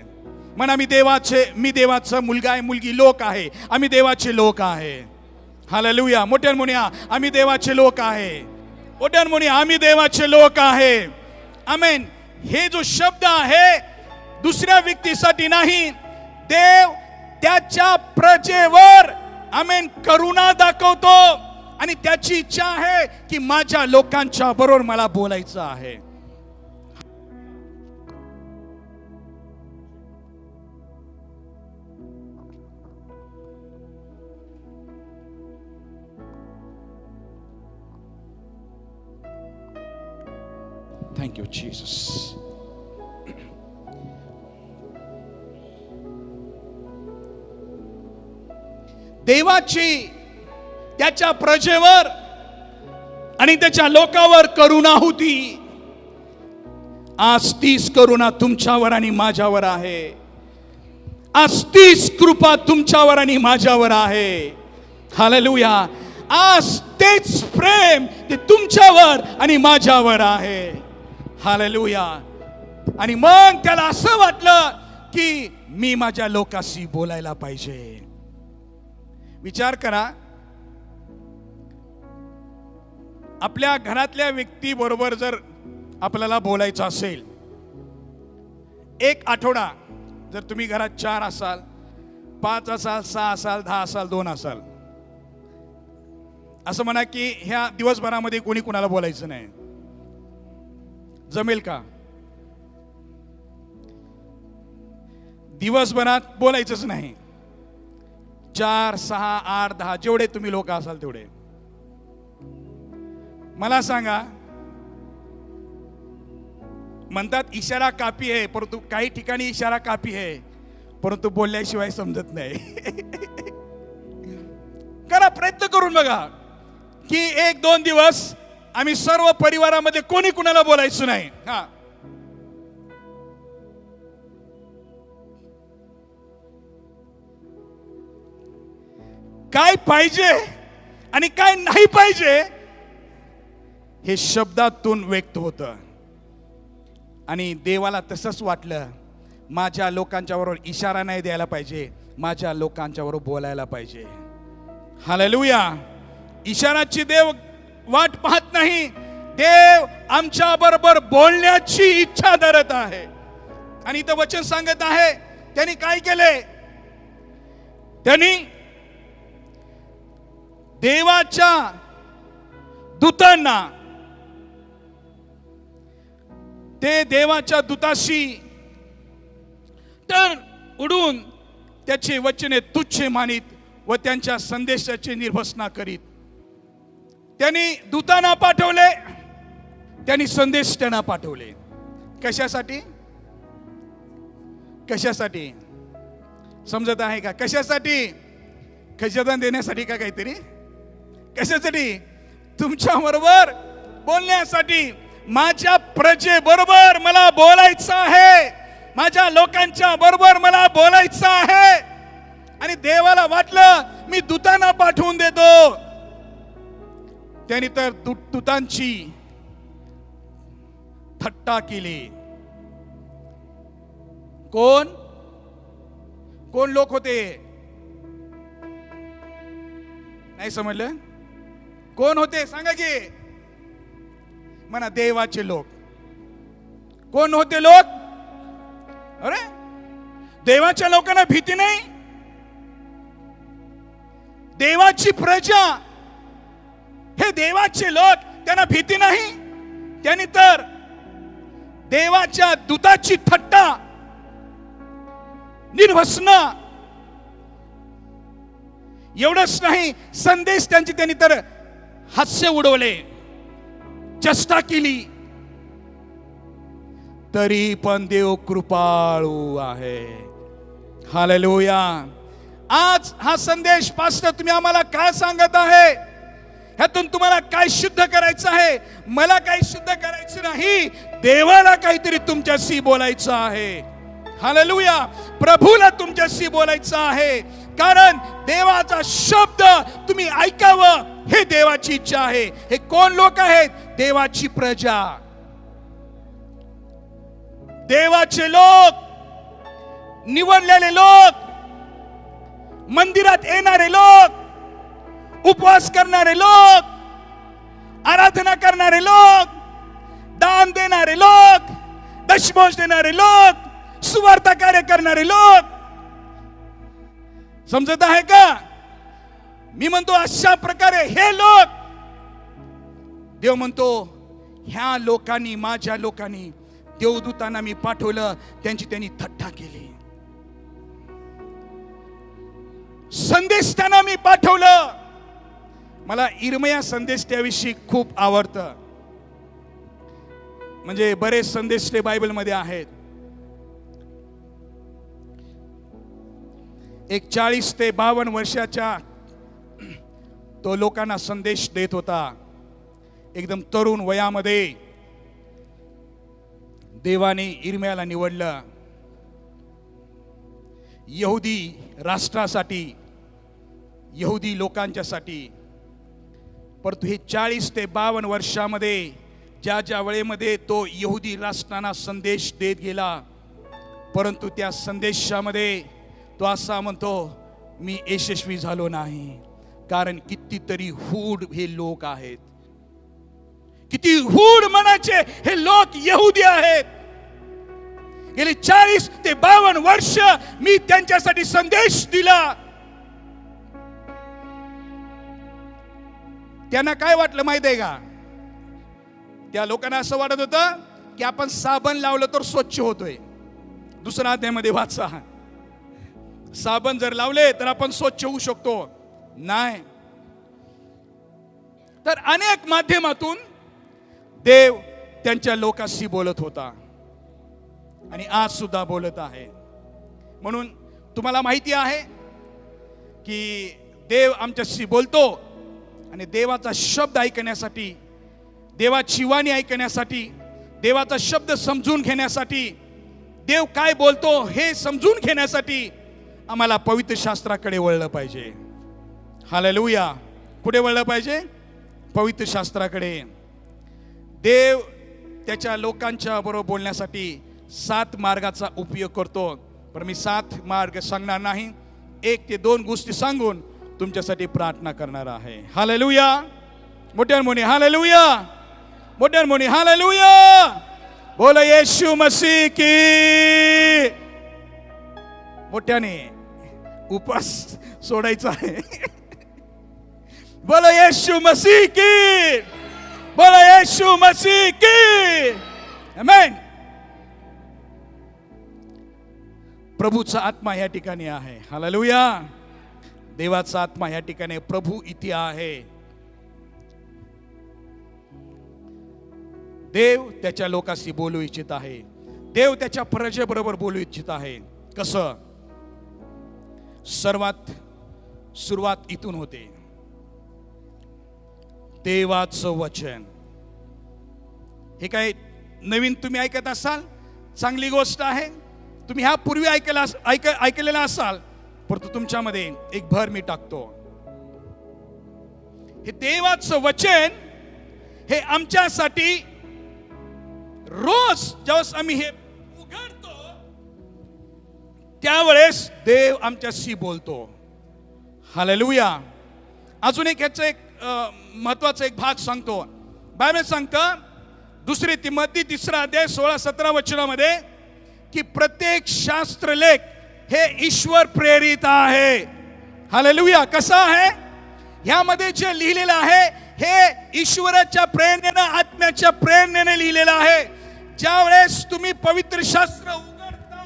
म्हणा मी देवाचा मुलगा आहे, मुलगी, लोक आहे. आम्ही देवाचे लोक आहे. हालेलुया. मोठ्याने म्हणूया आम्ही देवाचे लोक आहे. मोठ्याने म्हणूया आम्ही देवाचे लोक आहे. आमेन. हे जो शब्द आहे दुसऱ्या व्यक्तीसाठी नाही, देव त्याच्या प्रजेवर आमेन करुणा दाखवतो आणि त्याची इच्छा आहे की माझ्या लोकांच्या बरोबर मला बोलायचं आहे. Thank you, Jesus. देवाची त्याच्या प्रजेवर आणि त्याच्या लोकांवर करुणा होती. आज तीच करुणा तुमच्यावर आणि माझ्यावर आहे. आज तीच कृपा तुमच्यावर आणि माझ्यावर आहे. हालेलुया. आज तेच प्रेम ते तुमच्यावर आणि माझ्यावर आहे. हालेलुया. आणि मग त्याला असं वाटलं की मी माझ्या लोकांशी बोलायला पाहिजे. विचार करा, आपल्या घरातल्या व्यक्ती बरोबर जर आपल्याला बोलायचं असेल, एक आठवडा जर तुम्ही घरात 4 असाल, 5 असाल, 6 असाल, 10 असाल, 2 असाल, असं म्हणा की ह्या दिवसभरामध्ये कोणी कुणाला बोलायचं नाही, जमेल का? दिवसभरात बोलायचंच नाही. 4, 6, 8, 10 जेवढे तुम्ही लोक असाल तेवढे. मला सांगा, म्हणतात इशारा काफी आहे, परंतु काही ठिकाणी इशारा काफी आहे, परंतु बोलल्याशिवाय समजत नाही. करा, प्रयत्न करून बघा की 1-2 दिवस आम्ही सर्व परिवारामध्ये कोणी कुणाला बोलायचं नाही. हा, काय पाहिजे आणि काय नाही पाहिजे हे शब्दातून व्यक्त होतं. आणि देवाला तसंच वाटलं, माझ्या लोकांच्या बरोबर इशारा नाही द्यायला पाहिजे, माझ्या लोकांच्या बरोबर बोलायला पाहिजे. हालेलुया. इशाराची देव वाट पाहत नाही, देव आमच्या बरोबर बोलण्याची इच्छा धरत आहे. आणि इथं वचन सांगत आहे, त्यांनी काय केले? त्यांनी देवाच्या दूतांना, ते देवाच्या दूताशी तर उडून त्याचे वचने तुच्छ मानित व त्यांच्या संदेशाची निर्भसना करीत. त्यांनी दूतांना पाठवले, त्यांनी संदेश त्यांना पाठवले. कशासाठी? कशासाठी समजत आहे का? कशासाठी? खजिना देण्यासाठी का काहीतरी? कशासाठी? तुमच्या बरोबर बोलण्यासाठी. माझ्या प्रजे बरोबर मला बोलायचं आहे, माझ्या लोकांच्या बरोबर मला बोलायचं आहे. आणि देवाला वाटलं मी दूतांना पाठवून देतो. त्यांनी तर दूतांची थट्टा केली. कोण कोण लोक होते? नाही समजलं? कोण होते सांगा की? म्हणा देवाचे लोक. कोण होते लोक? अरे देवाच्या लोकांना भीती नाही. देवाची प्रजा, हे देवाचे लोक, त्यांना भीती नाही. त्यांनी तर देवाच्या दूताची थट्टा, निर्भसना, एवढंच नाही, संदेश त्यांनी तर हास्य उडवले, चेष्टा केली. तरी पण देव कृपाळू आहे. हालेलुया. आज हा संदेश पास्टर तुम्ही आम्हाला काय सांगत आहे? ह्यातून तुम्हाला काय शुद्ध करायचं आहे? मला काही शुद्ध करायचं नाही, देवाला काहीतरी तुमच्याशी बोलायचं आहे. हालेलुया. प्रभूला तुमच्याशी बोलायचं आहे, कारण देवाचा शब्द तुम्ही ऐकावं हे देवाची इच्छा आहे. हे कोण लोक आहेत? देवाची प्रजा. देवाचे लोक, निवडलेले लोक, मंदिरात येणारे लोक, उपवास करणारे लोक, आराधना करणारे लोक, दान देणारे लोक, दशमोश देणारे लोक, सुवार्थ कार्य करणारे लोक. समजत आहे का? मी म्हणतो अशा प्रकारे हे लोक, देव म्हणतो ह्या लोकांनी, माझ्या लोकांनी, देवदूतांना मी पाठवलं, त्यांनी थट्टा केली. संदेश त्यांना मी पाठवलं. मला इर्मया संदेश त्याविषयी खूप आवडतं. म्हणजे बरेच संदेश ते बायबलमध्ये आहेत. एक 40 ते 52 वर्षाच्या तो लोकांना संदेश देत होता. एकदम तरुण वयामध्ये देवाने इर्मयाला निवडलं. यहुदी राष्ट्रासाठी, यहुदी लोकांच्यासाठी. परंतु हे 40 ते 52 वर्षामध्ये ज्या वेळेमध्ये तो यहुदी राष्ट्रांना संदेश देत गेला, परंतु त्या संदेशामध्ये तो असा म्हणतो, मी यशस्वी झालो नाही. कारण कितीतरी हूड हे लोक आहेत. किती हूड मनाचे हे लोक यहुदी आहेत. गेली 40 ते 52 वर्ष मी त्यांच्यासाठी संदेश दिला. त्यांना काय वाटलं माहिती आहे का? त्या लोकांना असं वाटत होतं की आपण साबण लावलं तर स्वच्छ होतोय. दुसऱ्या अध्यायामध्ये वाचा, साबण जर लावले तर आपण स्वच्छ होऊ शकतो. नाही. तर अनेक माध्यमातून देव त्यांच्या लोकांशी बोलत होता आणि आज सुद्धा बोलत आहे. म्हणून तुम्हाला माहिती आहे की देव आमच्याशी बोलतो आणि देवाचा शब्द ऐकण्यासाठी, देवाची वाणी ऐकण्यासाठी, देवाचा शब्द समजून घेण्यासाठी, देव काय बोलतो हे समजून घेण्यासाठी आम्हाला पवित्र शास्त्राकडे वळलं पाहिजे. हालेलुया. कुठे वळलं पाहिजे? पवित्र शास्त्राकडे. देव त्याच्या लोकांच्या बरोबर बोलण्यासाठी 7 मार्गाचा उपयोग करतो. पण मी 7 मार्ग सांगणार नाही. 1 ते 2 गोष्टी सांगून तुमच्यासाठी प्रार्थना करणार आहे. हालेलुया. मोठ्याने म्हणे हालेलुया. मोठ्याने म्हणे हालेलुया. बोल येशू मसीह की. मोठ्याने उपवास सोडायचा आहे. बोल येशू मसीह की. बोल येशू मसीह की. आमेन. प्रभूचा आत्मा या ठिकाणी आहे. हालेलुया. देवाचा आत्मा या ठिकाणी, प्रभू इथे आहे. देव त्याच्या लोकांशी बोलू इच्छित आहे. देव त्याच्या प्रजेबरोबर बोलू इच्छित आहे. कसं? सर्वात सुरुवात इथून होते. देवाचं वचन. हे काय नवीन तुम्ही ऐकत असाल, चांगली गोष्ट आहे. तुम्ही ह्या पूर्वी ऐकलेला असाल, परंतु तुमच्यामध्ये एक भर मी टाकतो. हे देवाचं वचन हे आमच्यासाठी रोज ज्यावेळेस आम्ही हे उघडतो त्यावेळेस देव आमच्याशी बोलतो. हालेलुया. अजून एक ह्याचा एक महत्वाचा एक भाग सांगतो. बायबल सांगतं 2 तिमोथी 3 अध्याय 16-17 वचनामध्ये की प्रत्येक शास्त्रलेख हे ईश्वर प्रेरित आहे. हालेलुया. कसा आहे? ह्यामध्ये जे लिहिलेलं आहे हे ईश्वराच्या प्रेरणेने, आत्म्याच्या प्रेरणेने लिहिलेलं आहे. ज्या वेळेस तुम्ही पवित्र शास्त्र उघडता,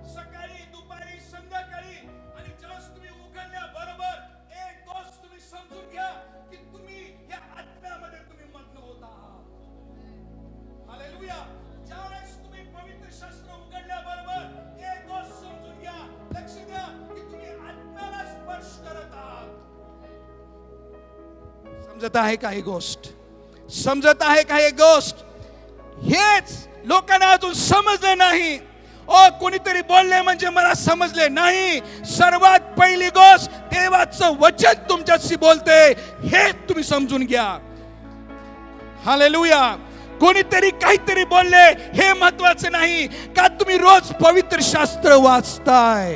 सकाळी, दुपारी, संध्याकाळी, आणि ज्यावेळेस तुम्ही उघडल्याबरोबर एक गोष्ट तुम्ही समजून घ्या की तुम्ही या आत्म्यामध्ये तुम्ही मग्न होत आहात. हालेलुया. ज्या वेळेस तुम्ही पवित्र शास्त्र उघडल्याबरोबर एक गोष्ट समजून घ्या, लक्ष द्या की तुम्ही आत्म्याला स्पर्श करत आहात. समजत आहे का ही गोष्ट? समजत आहे का ही गोष्ट? हेच लोकांना अजून समजले नाही. कोणीतरी बोलले म्हणजे मला समजले नाही. सर्वात पहिली गोष्ट देवाचं वचन तुमच्याशी बोलते हे तुम्ही समजून घ्या. हालेलुया. कोणीतरी काहीतरी बोलले हे महत्वाचं नाही, का तुम्ही रोज पवित्र शास्त्र वाचताय,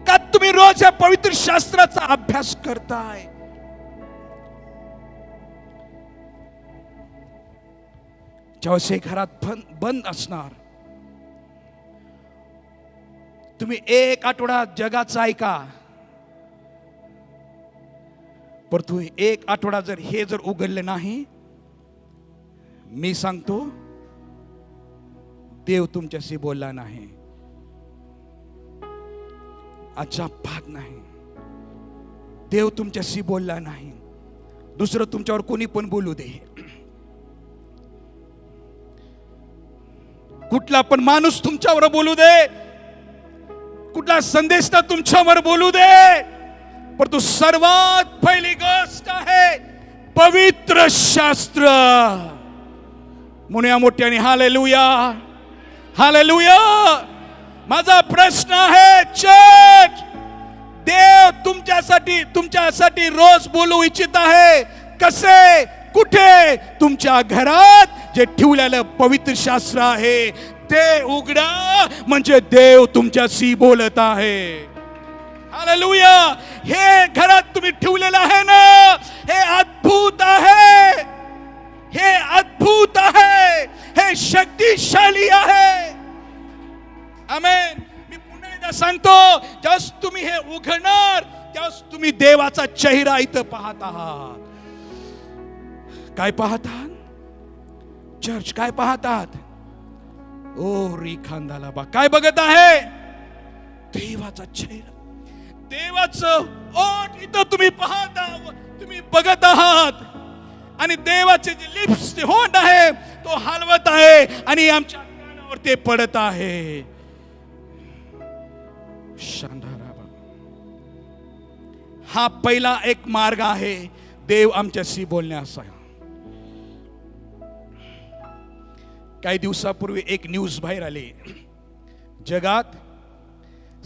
का तुम्ही रोज या पवित्र शास्त्राचा अभ्यास करताय. ज्यावेळेस हे घरात बंद असणार, तुम्ही एक आठवडा जगाचा ऐका, परंतु एक आठवडा जर हे उघडले नाही, मी सांगतो देव तुमच्याशी बोलला नाही, अजिबात नाही. देव तुमच्याशी बोलला नाही. दुसरं तुमच्यावर कोणी पण बोलू दे, कुठला पण माणूस तुमच्यावर बोलू दे, कुठला संदेश तुमच्यावर बोलू दे, परंतु सर्वात पहिली गोष्ट आहे पवित्र शास्त्र. म्हणूया मोठ्याने हालेलुया, हालेलुया. माझा प्रश्न आहे चर्च, देव तुमच्यासाठी रोज बोलू इच्छित आहे. कसे, कुठे? तुमच्या घरात जे ठेवलेलं पवित्र शास्त्र आहे ते उघडा, म्हणजे देव तुमच्याशी बोलत आहे. हालेलुया. हे घरात तुम्ही ठेवलेलं आहे ना, हे अद्भुत आहे, हे अद्भुत आहे, हे शक्तिशाली आहे. आमेन. मी पुन्हा एकदा सांगतो, ज्यावेळेस तुम्ही हे उघडणार त्यावेळेस तुम्ही देवाचा चेहरा इथं पाहत आहात. काय पाहतात चर्च? काय पाहतात? ओ री खांदाला बा, काय बघत आहे? देवाचा चेहरा, देवाचं ओठ इथं तुम्ही पाहत आहात, तुम्ही बघत आहात. आणि देवाचे जे लिप्स, जे होंड आहे तो हलवत आहे आणि आमच्या कानावर ते पडत आहे. हा पहिला एक मार्ग आहे देव आमच्याशी बोलण्याचा. काही दिवसापूर्वी एक न्यूज बाहेर आली, जगात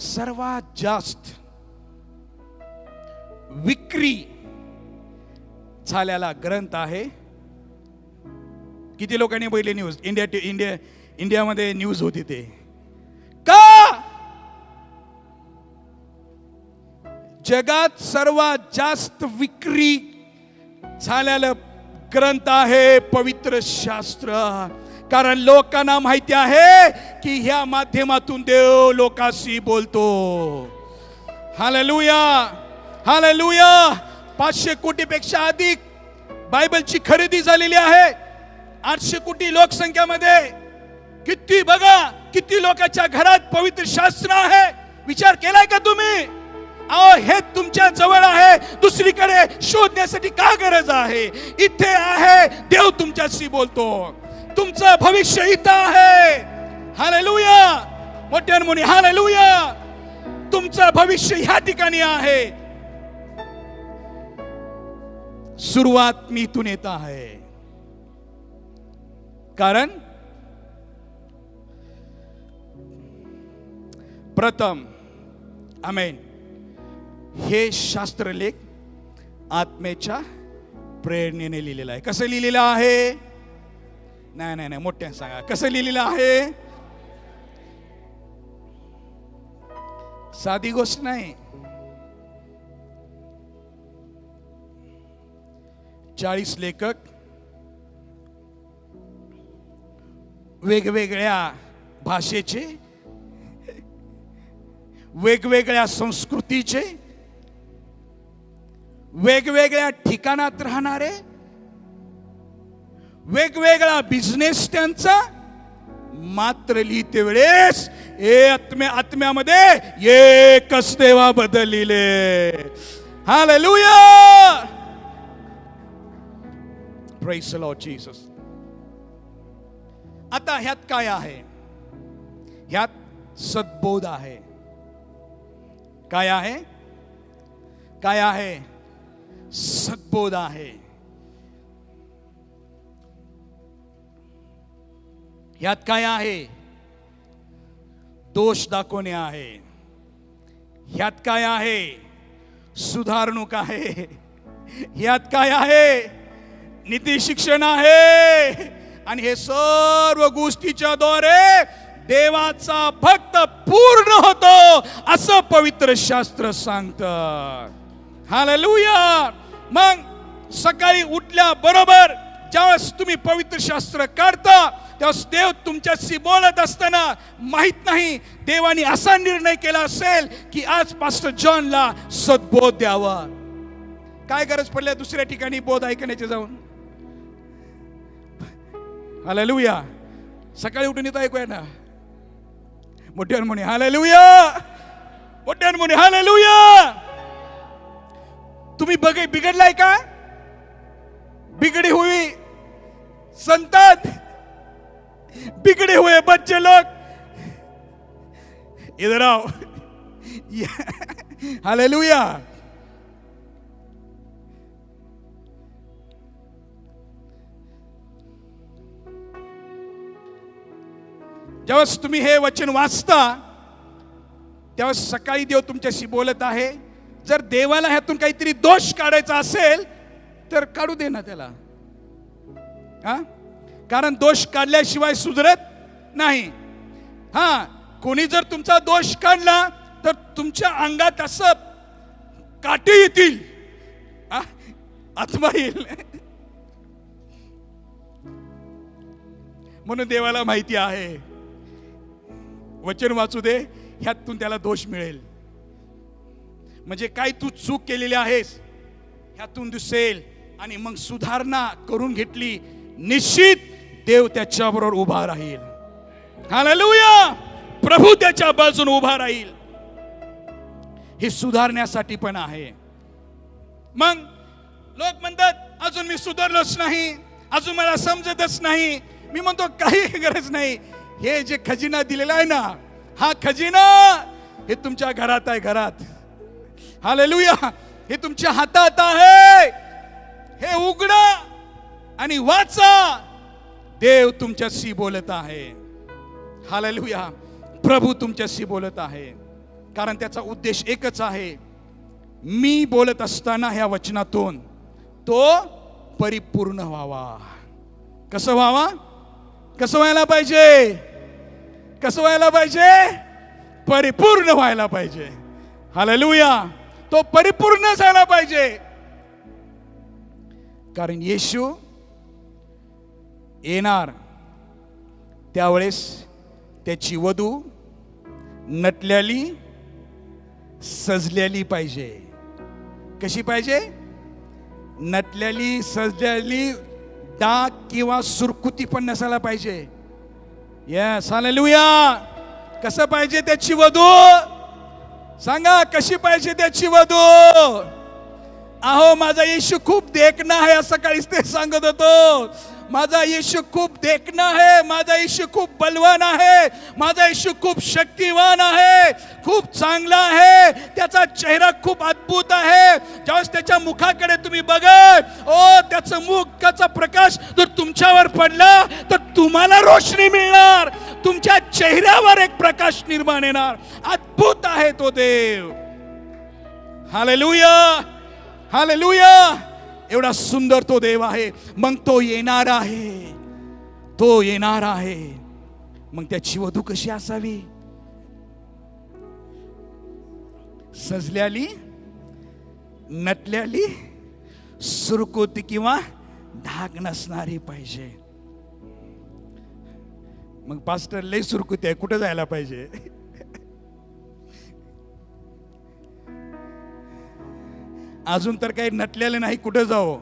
सर्वात जास्त विक्री झालेला ग्रंथ आहे. किती लोकांनी बघितली न्यूज? इंडियामध्ये न्यूज होती ते. का जगात सर्वात जास्त विक्री झालेला ग्रंथ आहे पवित्र शास्त्र? कारण लोकांना माहिती आहे की ह्या माध्यमातून देव लोकांशी बोलतो. Hallelujah, hallelujah. 500 कोटीपेक्षा अधिक बायबलची खरेदी झालेली आहे. 800 कोटी लोकसंख्यामध्ये किती, बघा किती लोकांच्या घरात पवित्र शास्त्र आहे. विचार केलाय का तुम्ही? हे तुमच्या जवळ आहे, दुसरीकडे शोधण्यासाठी का गरज आहे? इथे आहे, देव तुमच्याशी बोलतो. तुमचं भविष्य इथं आहे. हालेलुया. मोठ्याने म्हणून हालेलुया. तुमचं भविष्य ह्या ठिकाणी आहे. सुरुवात मी इथून येत आहे. कारण प्रथम, आमेन, हे शास्त्रलेख आत्मेच्या प्रेरणेने लिहिलेलं आहे. कसं लिहिलेलं आहे? नाही नाही नाही, मोठ्या सांगा, कसं लिहिलेलं आहे? साधी गोष्ट नाही. 40 लेखक वेगवेगळ्या भाषेचे, वेगवेगळ्या संस्कृतीचे, वेगवेगळ्या ठिकाणात राहणारे, वेगवेगळा बिझनेस त्यांचा, मात्र लिहिते वेळेस आत्म्यामध्ये एकच देवाबद्दल लिहिले. Hallelujah. Praise the Lord Jesus. आता ह्यात काय आहे? ह्यात सद्बोध आहे. काय आहे? काय आहे? सद्बोध आहे. ह्यात काय आहे? दोष दाखवणे आहे. ह्यात काय आहे? सुधारणूक आहे. ह्यात काय आहे? नीती शिक्षण आहे. आणि हे सर्व गोष्टीच्या द्वारे देवाचा भक्त पूर्ण होतो असं पवित्र शास्त्र सांगतं. हालेलुया. मग सकाळी उठल्या बरोबर ज्यावेळेस तुम्ही पवित्र शास्त्र काढता त्यावेळेस देव तुमच्याशी बोलत असताना माहित नाही देवाने असा निर्णय केला असेल की आज पास्टर जॉनला सद्बोध द्यावा. काय गरज पडल्या दुसऱ्या ठिकाणी बोध ऐकण्याचे जाऊन. हालेलुया. सकाळी उठून येतो ऐकूया ना. मोठ्यान म्हणे हालेलुया. मोठ्यान म्हणे हालेलुया. तुम्ही बिघडलाय का? बिगड़े हुए संतान, बिगड़े हुए बच्चे लोग इधर आओ. हालेलुया. ज्यावेळेस तुम्ही हे वचन वाचता त्यावेळेस सकाळी देव तुमच्याशी बोलत आहे. जर देवाला ह्यातून काहीतरी दोष काढायचा असेल तर काढू दे ना त्याला. कारण दोष काढल्याशिवाय सुधरत नाही. कोणी जर तुमचा दोष काढला तर तुमच्या अंगात असं काटे येतील, आत्मा येईल. म्हणून देवाला माहिती आहे वचन वाचू दे ह्यातून त्याला दोष मिळेल. म्हणजे काय तू चूक केलेली आहेस ह्यातून दिसेल आणि मग सुधारणा करून घेतली निश्चित देव त्याच्याबरोबर उभा राहील. हालेलुया. प्रभू त्याच्या बाजूने उभा राहील. हे सुधारण्यासाठी पण आहे. मग लोक म्हणतात अजून मी सुधारलोच नाही, अजून मला समजतच नाही. मी म्हणतो काही गरज नाही. हे जे खजिना दिलेला आहे ना हा खजिना हे तुमच्या घरात आहे. घरात. हालेलुया. हे तुमच्या हातात आहे. हे उघडा आणि वाचा. देव तुमच्याशी बोलत आहे. हालेलुया. प्रभू तुमच्याशी बोलत आहे. कारण त्याचा उद्देश एकच आहे. मी बोलत असताना ह्या वचनातून तो परिपूर्ण व्हावा. कसं व्हावा? कसं व्हायला पाहिजे? कसं व्हायला पाहिजे? परिपूर्ण व्हायला पाहिजे. हालेलुया. तो परिपूर्ण झाला पाहिजे. कारण येशू येणार त्यावेळेस त्याची वधू नटलेली सजलेली पाहिजे. कशी पाहिजे? नटलेली सजलेली, डाग किंवा सुरकुती पण नसायला पाहिजे. यस. हालेलुया. कसं पाहिजे त्याची वधू? सांगा कशी पाहिजे त्याची वधू? अहो माझा येशू खूप देखणा आहे असं काहीच ते सांगत होतो. माझा येशू खूप देखणा आहे. माझा येशू खूप बलवान आहे. माझा येशू खूप शक्तिवान आहे. खूप चांगला आहे. त्याचा चेहरा खूप अद्भुत आहे. ज्यावेळेस त्याच्या मुखाकडे तुम्ही बघा त्याचं मुखाचा प्रकाश जर तुमच्यावर पडला तर तुम्हाला रोशनी मिळणार. तुमच्या चेहऱ्यावर एक प्रकाश निर्माण येणार. अद्भुत आहे तो देव. हालेलुया. हालेलुया. एवढा सुंदर तो देव आहे. मग तो येणार आहे. तो येणार आहे. मग त्याची वधू कशी असावी? सजलेली, नटलेली, सुरकुती किंवा धाक नसणारी पाहिजे. मग पास्टर लय सुरकुती आहे, कुठे जायला पाहिजे? अजून तर काही नटलेले नाही, कुठे जाओ?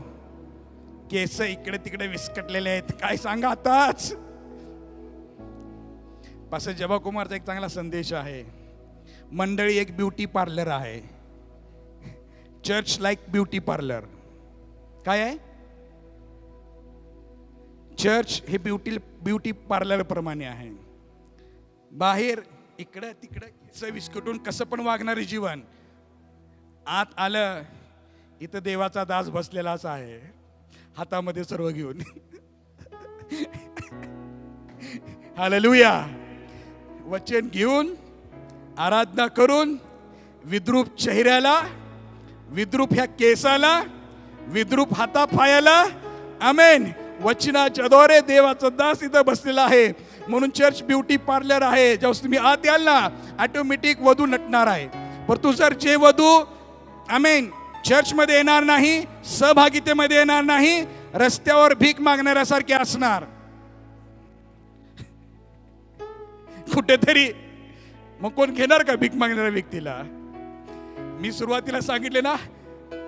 केस इकडे तिकडे विस्कटलेले आहेत. काय सांगा आताच. पास्टर जबा कुमारचा एक चांगला संदेश आहे. मंडळी एक ब्युटी पार्लर आहे. Church like beauty parlour. काय आहे? चर्च हे ब्युटी पार्लर प्रमाणे आहे. बाहेर इकडं तिकडं केस विस्कटून कसं पण वागणारे जीवन, आत आलं इथं देवाचा दास बसलेलाच आहे हातामध्ये सर्व घेऊन. हालेलुया. वचन घेऊन, आराधना करून, विद्रूप चेहऱ्याला, विद्रूप ह्या केसाला, विद्रूप हातापायाला आमेन. वचनाच्या द्वारे देवाचा दास इथं बसलेला आहे. म्हणून चर्च ब्युटी पार्लर आहे. जेव्हा तुम्ही आत याल ना, ऑटोमॅटिक वधू नटणार आहे. परंतु जर जे वधू आमेन चर्चमध्ये येणार नाही, सहभागितेमध्ये येणार नाही, रस्त्यावर भीक मागणाऱ्यासारखे असणार कुठेतरी, मग कोण घेणार का भीक मागणाऱ्या व्यक्तीला? मी सुरुवातीला सांगितले ना,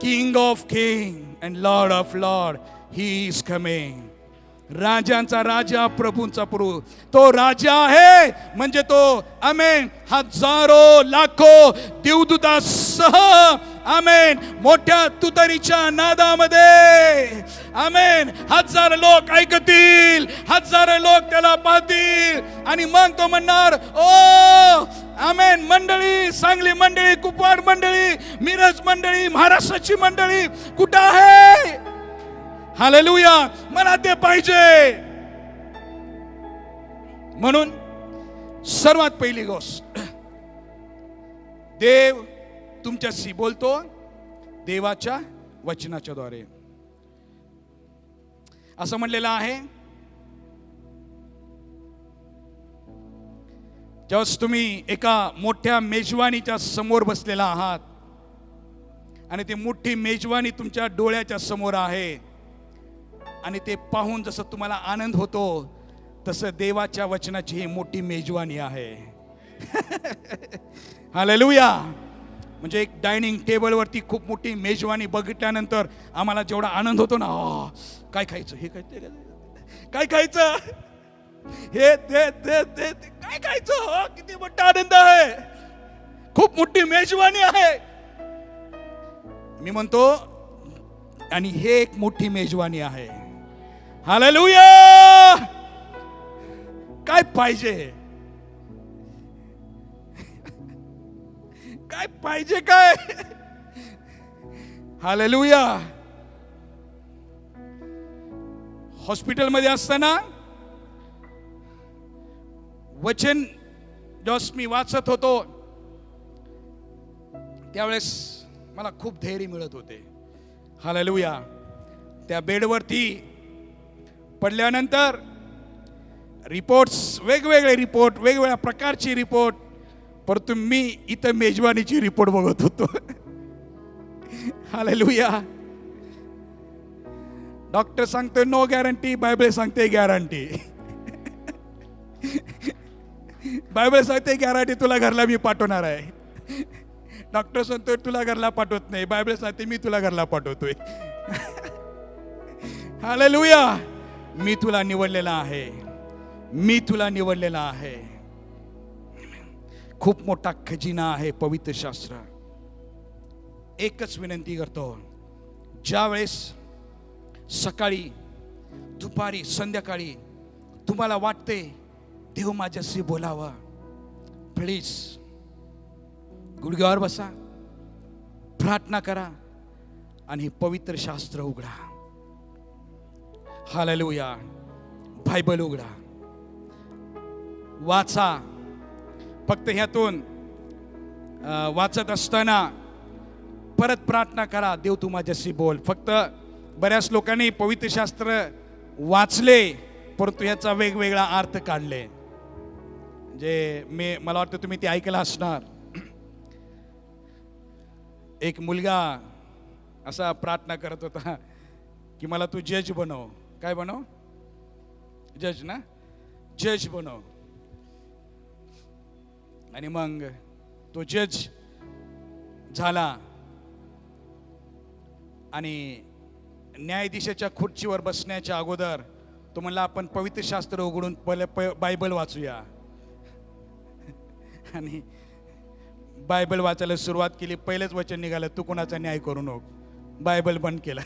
king of king and lord of lord he is coming. राजांचा राजा, प्रभूंचा प्रभू, तो राजा आहे. म्हणजे तो आमेन हजारो लाखो देवदूतासह आमेन मोठ्या तुतारीच्या नादामध्ये आमेन हजार लोक ऐकतील, हजार लोक त्याला पाहतील. आणि मग तो म्हणणार, ओ आमेन मंडळी, सांगली मंडळी, कुपवाड मंडळी, मिरज मंडळी, महाराष्ट्राची मंडळी कुठं आहे? हालेलुया, मला ते पाहिजे. म्हणून सर्वात पहिली गोष्ट, देव तुमच्याशी बोलतो देवाच्या वचनाच्या द्वारे. असं म्हणलेलं आहे, जेव्हा तुम्ही एका मोठ्या मेजवानीच्या समोर बसलेला आहात आणि ती मोठी मेजवानी तुमच्या डोळ्याच्या समोर आहे आणि ते पाहून जसं तुम्हाला आनंद होतो, तसं देवाच्या वचनाची ही मोठी मेजवानी आहे. हालेलुया. म्हणजे एक डायनिंग टेबलवरती खूप मोठी मेजवानी बघितल्यानंतर आम्हाला जेवढा आनंद होतो ना, काय खायचं, हे काय खायचं, हे ते ते ते काय खायचं, किती मोठा आनंद आहे, खूप मोठी मेजवानी आहे. मी म्हणतो, आणि हे एक मोठी मेजवानी आहे. हालेलुया. काय पाहिजे, काय पाहिजे, काय? हालेलुया. हॉस्पिटलमध्ये असताना वचन जेव्हा मी वाचत होतो त्यावेळेस मला खूप धैर्य मिळत होते. हालेलुया. त्या बेडवरती पडल्यानंतर रिपोर्ट्स, वेगवेगळे रिपोर्ट, वेगवेगळ्या प्रकारची रिपोर्ट, परंतु मी इथं मेजवानीची रिपोर्ट बघत होतो. हालेलुया. डॉक्टर सांगतोय नो गॅरंटी, बायबल सांगते गॅरंटी. बायबल सांगते गॅरंटी, तुला घरला मी पाठवणार आहे. डॉक्टर सांगतोय तुला घरला पाठवत नाही, बायबल सांगते मी तुला घरला पाठवतोय. हालेलुया. मी तुला निवडलेला आहे, मी तुला निवडलेला आहे. खूप मोठा खजिना आहे पवित्र शास्त्र. एकच विनंती करतो, ज्यावेळेस सकाळी, दुपारी, संध्याकाळी तुम्हाला वाटते देव माझ्याशी बोलावा, प्लीज गुडघ्यावर बसा, प्रार्थना करा आणि हे पवित्र शास्त्र उघडा. हालेलुया. बायबल उघडा, वाचा. फक्त ह्यातून वाचत असताना परत प्रार्थना करा, देव तू माझ्याशी बोल. फक्त बऱ्याच लोकांनी पवित्र शास्त्र वाचले परंतु ह्याचा वेगवेगळा अर्थ काढले. जे मला वाटतं तुम्ही ते ऐकलं असणार. एक मुलगा असा प्रार्थना करत होता की मला तू जज बनव. काय बनव? जज ना, जज बनव. आणि मग तो जज झाला आणि न्यायाधीशाच्या खुर्चीवर बसण्याच्या अगोदर तो म्हणला आपण पवित्र शास्त्र उघडून बायबल वाचूया. आणि बायबल वाचायला सुरुवात केली. पहिलेच वचन निघालं, तू कोणाचा न्याय करू नको. बायबल बंद केला.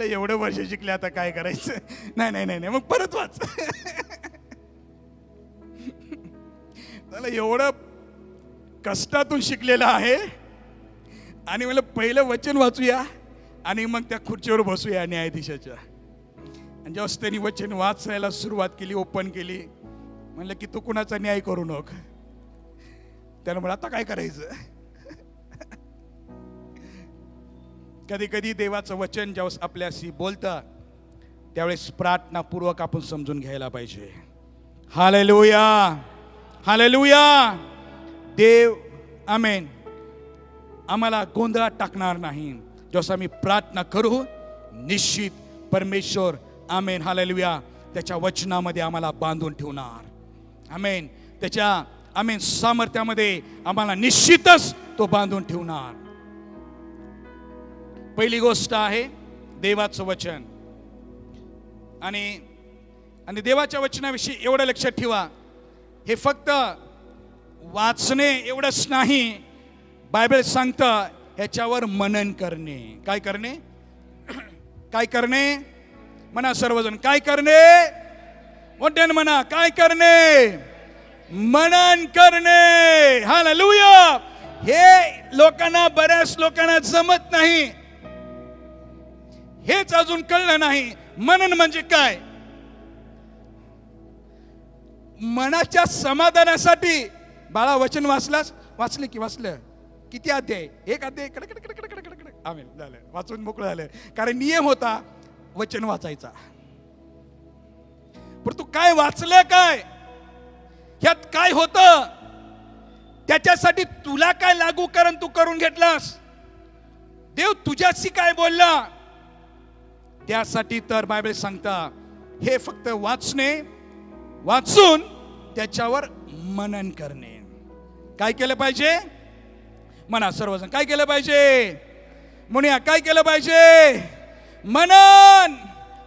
एवढं वर्ष शिकले, आता काय करायचं? नाही नाही नाही, मग परत वाच. त्याला एवढं कष्टातून शिकलेलं आहे आणि मला पहिलं वचन वाचूया आणि मग त्या खुर्चीवर बसूया न्यायाधीशाच्या. आणि जेव्हा त्यांनी वचन वाचायला सुरुवात केली, ओपन केली, म्हणलं की तू कुणाचा न्याय करू नको. त्याला म्हणलं आता काय करायचं? कधी कधी देवाचं वचन ज्यावेळेस आपल्याशी बोलतं त्यावेळेस प्रार्थनापूर्वक आपण समजून घ्यायला पाहिजे. Hallelujah, hallelujah. देव आमेन आम्हाला गोंधळात टाकणार नाही. जसं आम्ही प्रार्थना करू निश्चित परमेश्वर आमेन हालेलुया त्याच्या वचनामध्ये आम्हाला बांधून ठेवणार. आमेन त्याच्या आमेन सामर्थ्यामध्ये आम्हाला निश्चितच तो बांधून ठेवणार. पहिली गोष्ट आहे देवाचं वचन. आणि देवाच्या वचनाविषयी एवढं लक्षात ठेवा, हे फक्त वाचणे एवढंच नाही, बायबल सांगतं ह्याच्यावर मनन करणे. काय करणे? काय करणे? म्हणा सर्वजण, काय करणे? मोठ्यानं म्हणा, काय करणे? मनन करणे. हालेलुया. हे लोकांना, बऱ्याच लोकांना जमत नाही, हेच अजून कळलं नाही. मनन म्हणजे काय? मनाच्या समाधानासाठी बाळा वचन वाचलास, वाचले की वाचलं, किती अध्याय? एक अध्याय, कडकडकडकडकडकडकड. आमेन, झालं, वाचून मोकळं झालं. कारण नियम होता वचन वाचायचा. पण तू काय वाचलं? काय ह्यात काय होतं? त्याच्यासाठी तुला काय लागू करून तू करून घेतलास? देव तुझ्याशी काय बोलला? त्यासाठी तर बायबल सांगता हे फक्त वाचणे, वाचून त्याच्यावर मनन करणे. काय केलं पाहिजे? म्हणा सर्वजण, काय केलं पाहिजे? म्हणूया, काय केलं पाहिजे? मनन,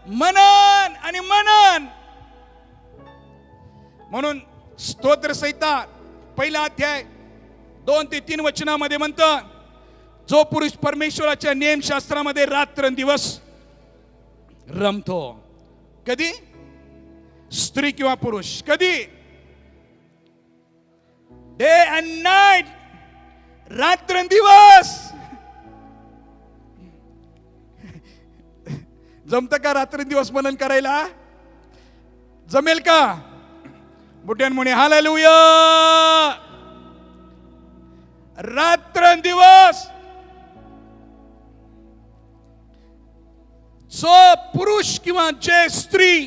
मनन आणि मनन. म्हणून स्तोत्र संहिता पहिला अध्याय 2 ते 3 वचनामध्ये म्हणतं, जो पुरुष परमेश्वराच्या नियमशास्त्रामध्ये रात्रंदिवस रमतो. कधी? स्त्री किंवा पुरुष. कधी? डे अँड नाईट, रात्रंदिवस. जमतं का रात्रंदिवस मनन करायला? जमेल का? बुट्यान म्हणे हालेलुया. रात्रंदिवस जो पुरुष किंवा जे स्त्री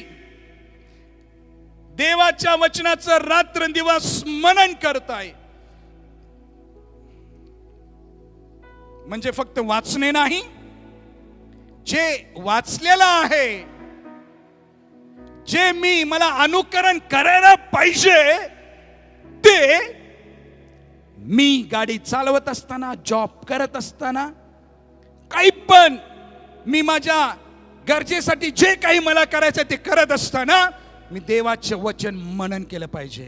देवाच्या वचनाचं रात्रंदिवस मनन करताय, म्हणजे फक्त वाचणे नाही, जे वाचलेलं आहे, जे मला अनुकरण करायला पाहिजे, ते मी गाडी चालवत असताना, जॉब करत असताना, काही पण मी माझ्या गरजेसाठी जे काही मला करायचं ते करत असताना मी देवाचे वचन मनन केलं पाहिजे.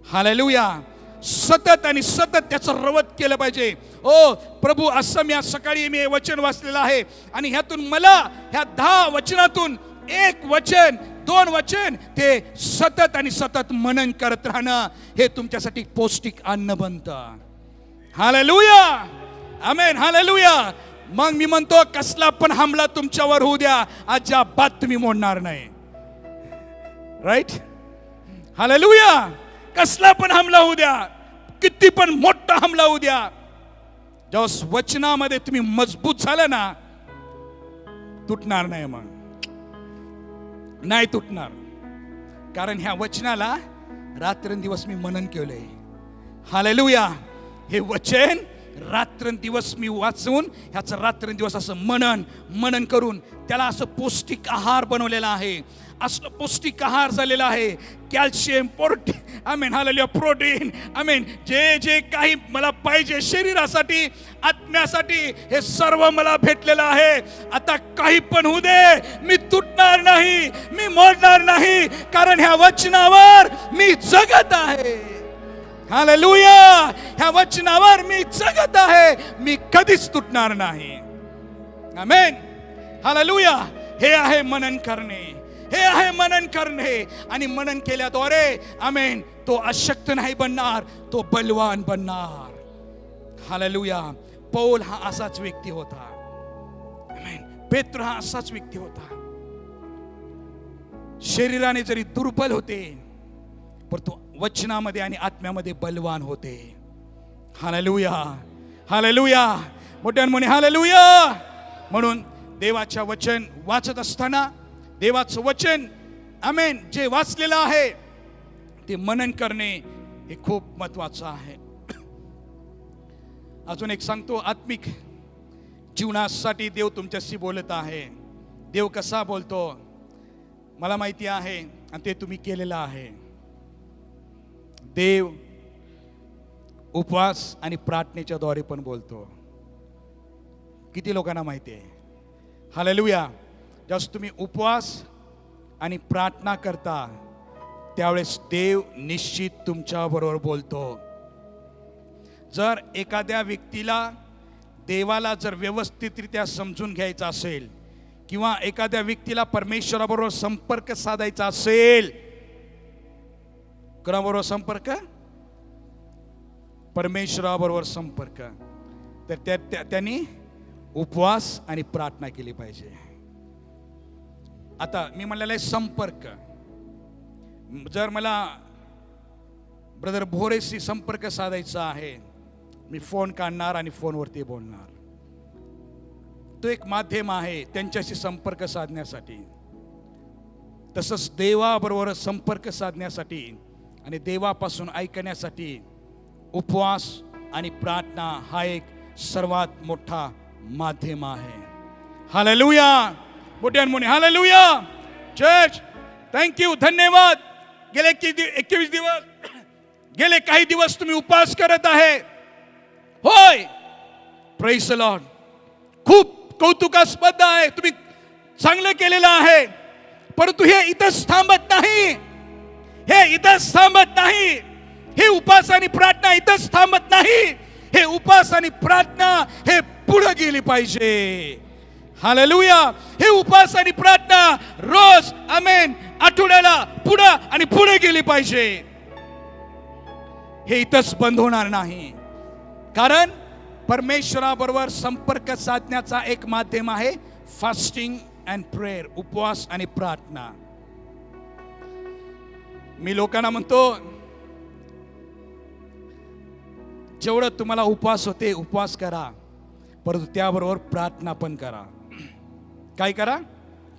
हालेलुया. सतत आणि सतत त्याचं रवत केलं पाहिजे. ओ प्रभू, असं मी आज सकाळी मी वचन वाचलेलं आहे आणि ह्यातून मला ह्या 10 वचनातून एक वचन, 2 वचन ते सतत आणि सतत मनन करत राहणं हे तुमच्यासाठी पौष्टिक अन्न बनतं. हालेलुया. आमेन. हालेलुया. मग मी म्हणतो कसला पण हमला तुमच्यावर होऊ द्या, अजिबात तुम्ही मोडणार नाही. राईट? हालेलुया. कसला पण हमला होऊ द्या, किती पण मोठा हमला होऊ द्या, जेव्हा वचनामध्ये तुम्ही मजबूत झालं ना, तुटणार नाही. मग नाही तुटणार, कारण ह्या वचनाला रात्रंदिवस मी मनन केलंय. हालेलुया. हे वचन रात्रंदिवस मी वाचून ह्याचं रात्रंदिवस असं मनन करून त्याला असं पौष्टिक आहार बनवलेला आहे. असलं पौष्टिक आहार झालेला आहे. कॅल्शियम, आमेन, हालेलुया, प्रोटीन, आमेन, जे जे काही मला पाहिजे शरीरासाठी, आत्म्यासाठी, हे सर्व मला भेटलेलं आहे. आता काही पण होऊ दे, मी तुटणार नाही, मी मोडणार नाही, कारण ह्या वचनावर मी जगत आहे. हालेलुया. ह्या वचनावर मी जगत आहे, मी कधीच तुटणार नाही. आमेन. हालेलुया. हे आहे मनन करणे, हे आहे मनन करणे. आणि मनन केल्याद्वारे आमेन तो अशक्त नाही बनणार, तो बलवान बनणार. हालेलुया. पौल हा असाच व्यक्ती होता. आमेन. पेत्र हा असाच व्यक्ती होता. शरीराने जरी दुर्बल होते, परंतु वचनामध्ये आणि आत्म्यामध्ये बलवान होते. हालेलुया. हालेलुया. मोठ्याने म्हणे हालेलुया. म्हणून देवाच्या वचन वाचत असताना देवाचं वचन आमेन जे वाचलेलं आहे ते मनन करणे हे खूप महत्वाचं आहे. अजून एक सांगतो, आत्मिक जीवनासाठी देव तुमच्याशी बोलत आहे. देव कसा बोलतो मला माहिती आहे आणि ते तुम्ही केलेलं आहे. देव उपवास आणि प्रार्थनेच्या द्वारे पण बोलतो. किती लोकांना माहिती आहे? हालेलुया. ज्यावेळेस तुम्ही उपवास आणि प्रार्थना करता त्यावेळेस देव निश्चित तुमच्या बरोबर बोलतो. जर एखाद्या व्यक्तीला देवाला जर व्यवस्थितरित्या समजून घ्यायचं असेल किंवा एखाद्या व्यक्तीला परमेश्वराबरोबर संपर्क साधायचा असेल, कोणाबरोबर संपर्क? परमेश्वराबरोबर संपर्क, तर त्यांनी उपवास आणि प्रार्थना केली पाहिजे. आता मी म्हणलेलं आहे संपर्क. जर मला ब्रदर भोरेशी संपर्क साधायचा आहे, मी फोन काढणार आणि फोनवरती बोलणार. तो एक माध्यम आहे त्यांच्याशी संपर्क साधण्यासाठी. तसंच देवाबरोबर संपर्क साधण्यासाठी आणि देवापासून ऐकण्यासाठी उपवास आणि प्रार्थना हा एक सर्वात मोठा माध्यम आहे. हालेलुया. मोठ्यान मोठे हालेलुया. चर्च थँक्यू, धन्यवाद. गेले 21 दिवस, गेले काही दिवस तुम्ही उपवास करत आहे. होय, प्रेज द लॉर्ड. खूप कौतुकास्पद आहे, तुम्ही चांगलं केलेलं आहे. परंतु हे इथंच थांबत नाही. हे इथंच थांबत नाही. हे उपवास आणि प्रार्थना इथंच थांबत नाही. हे उपवास आणि प्रार्थना हे पुढे गेली पाहिजे. हालेलुया. हे उपवास आणि प्रार्थना रोज आमेन आठवड्याला पुढे आणि पुढे गेली पाहिजे. हे इथंच बंद होणार नाही. कारण परमेश्वराबरोबर संपर्क साधण्याचा एक माध्यम आहे फास्टिंग अँड प्रेयर, उपवास आणि प्रार्थना. मी लोकांना म्हणतो, जेवढं तुम्हाला उपवास होते उपवास करा, परंतु त्याबरोबर प्रार्थना पण करा. काय करा?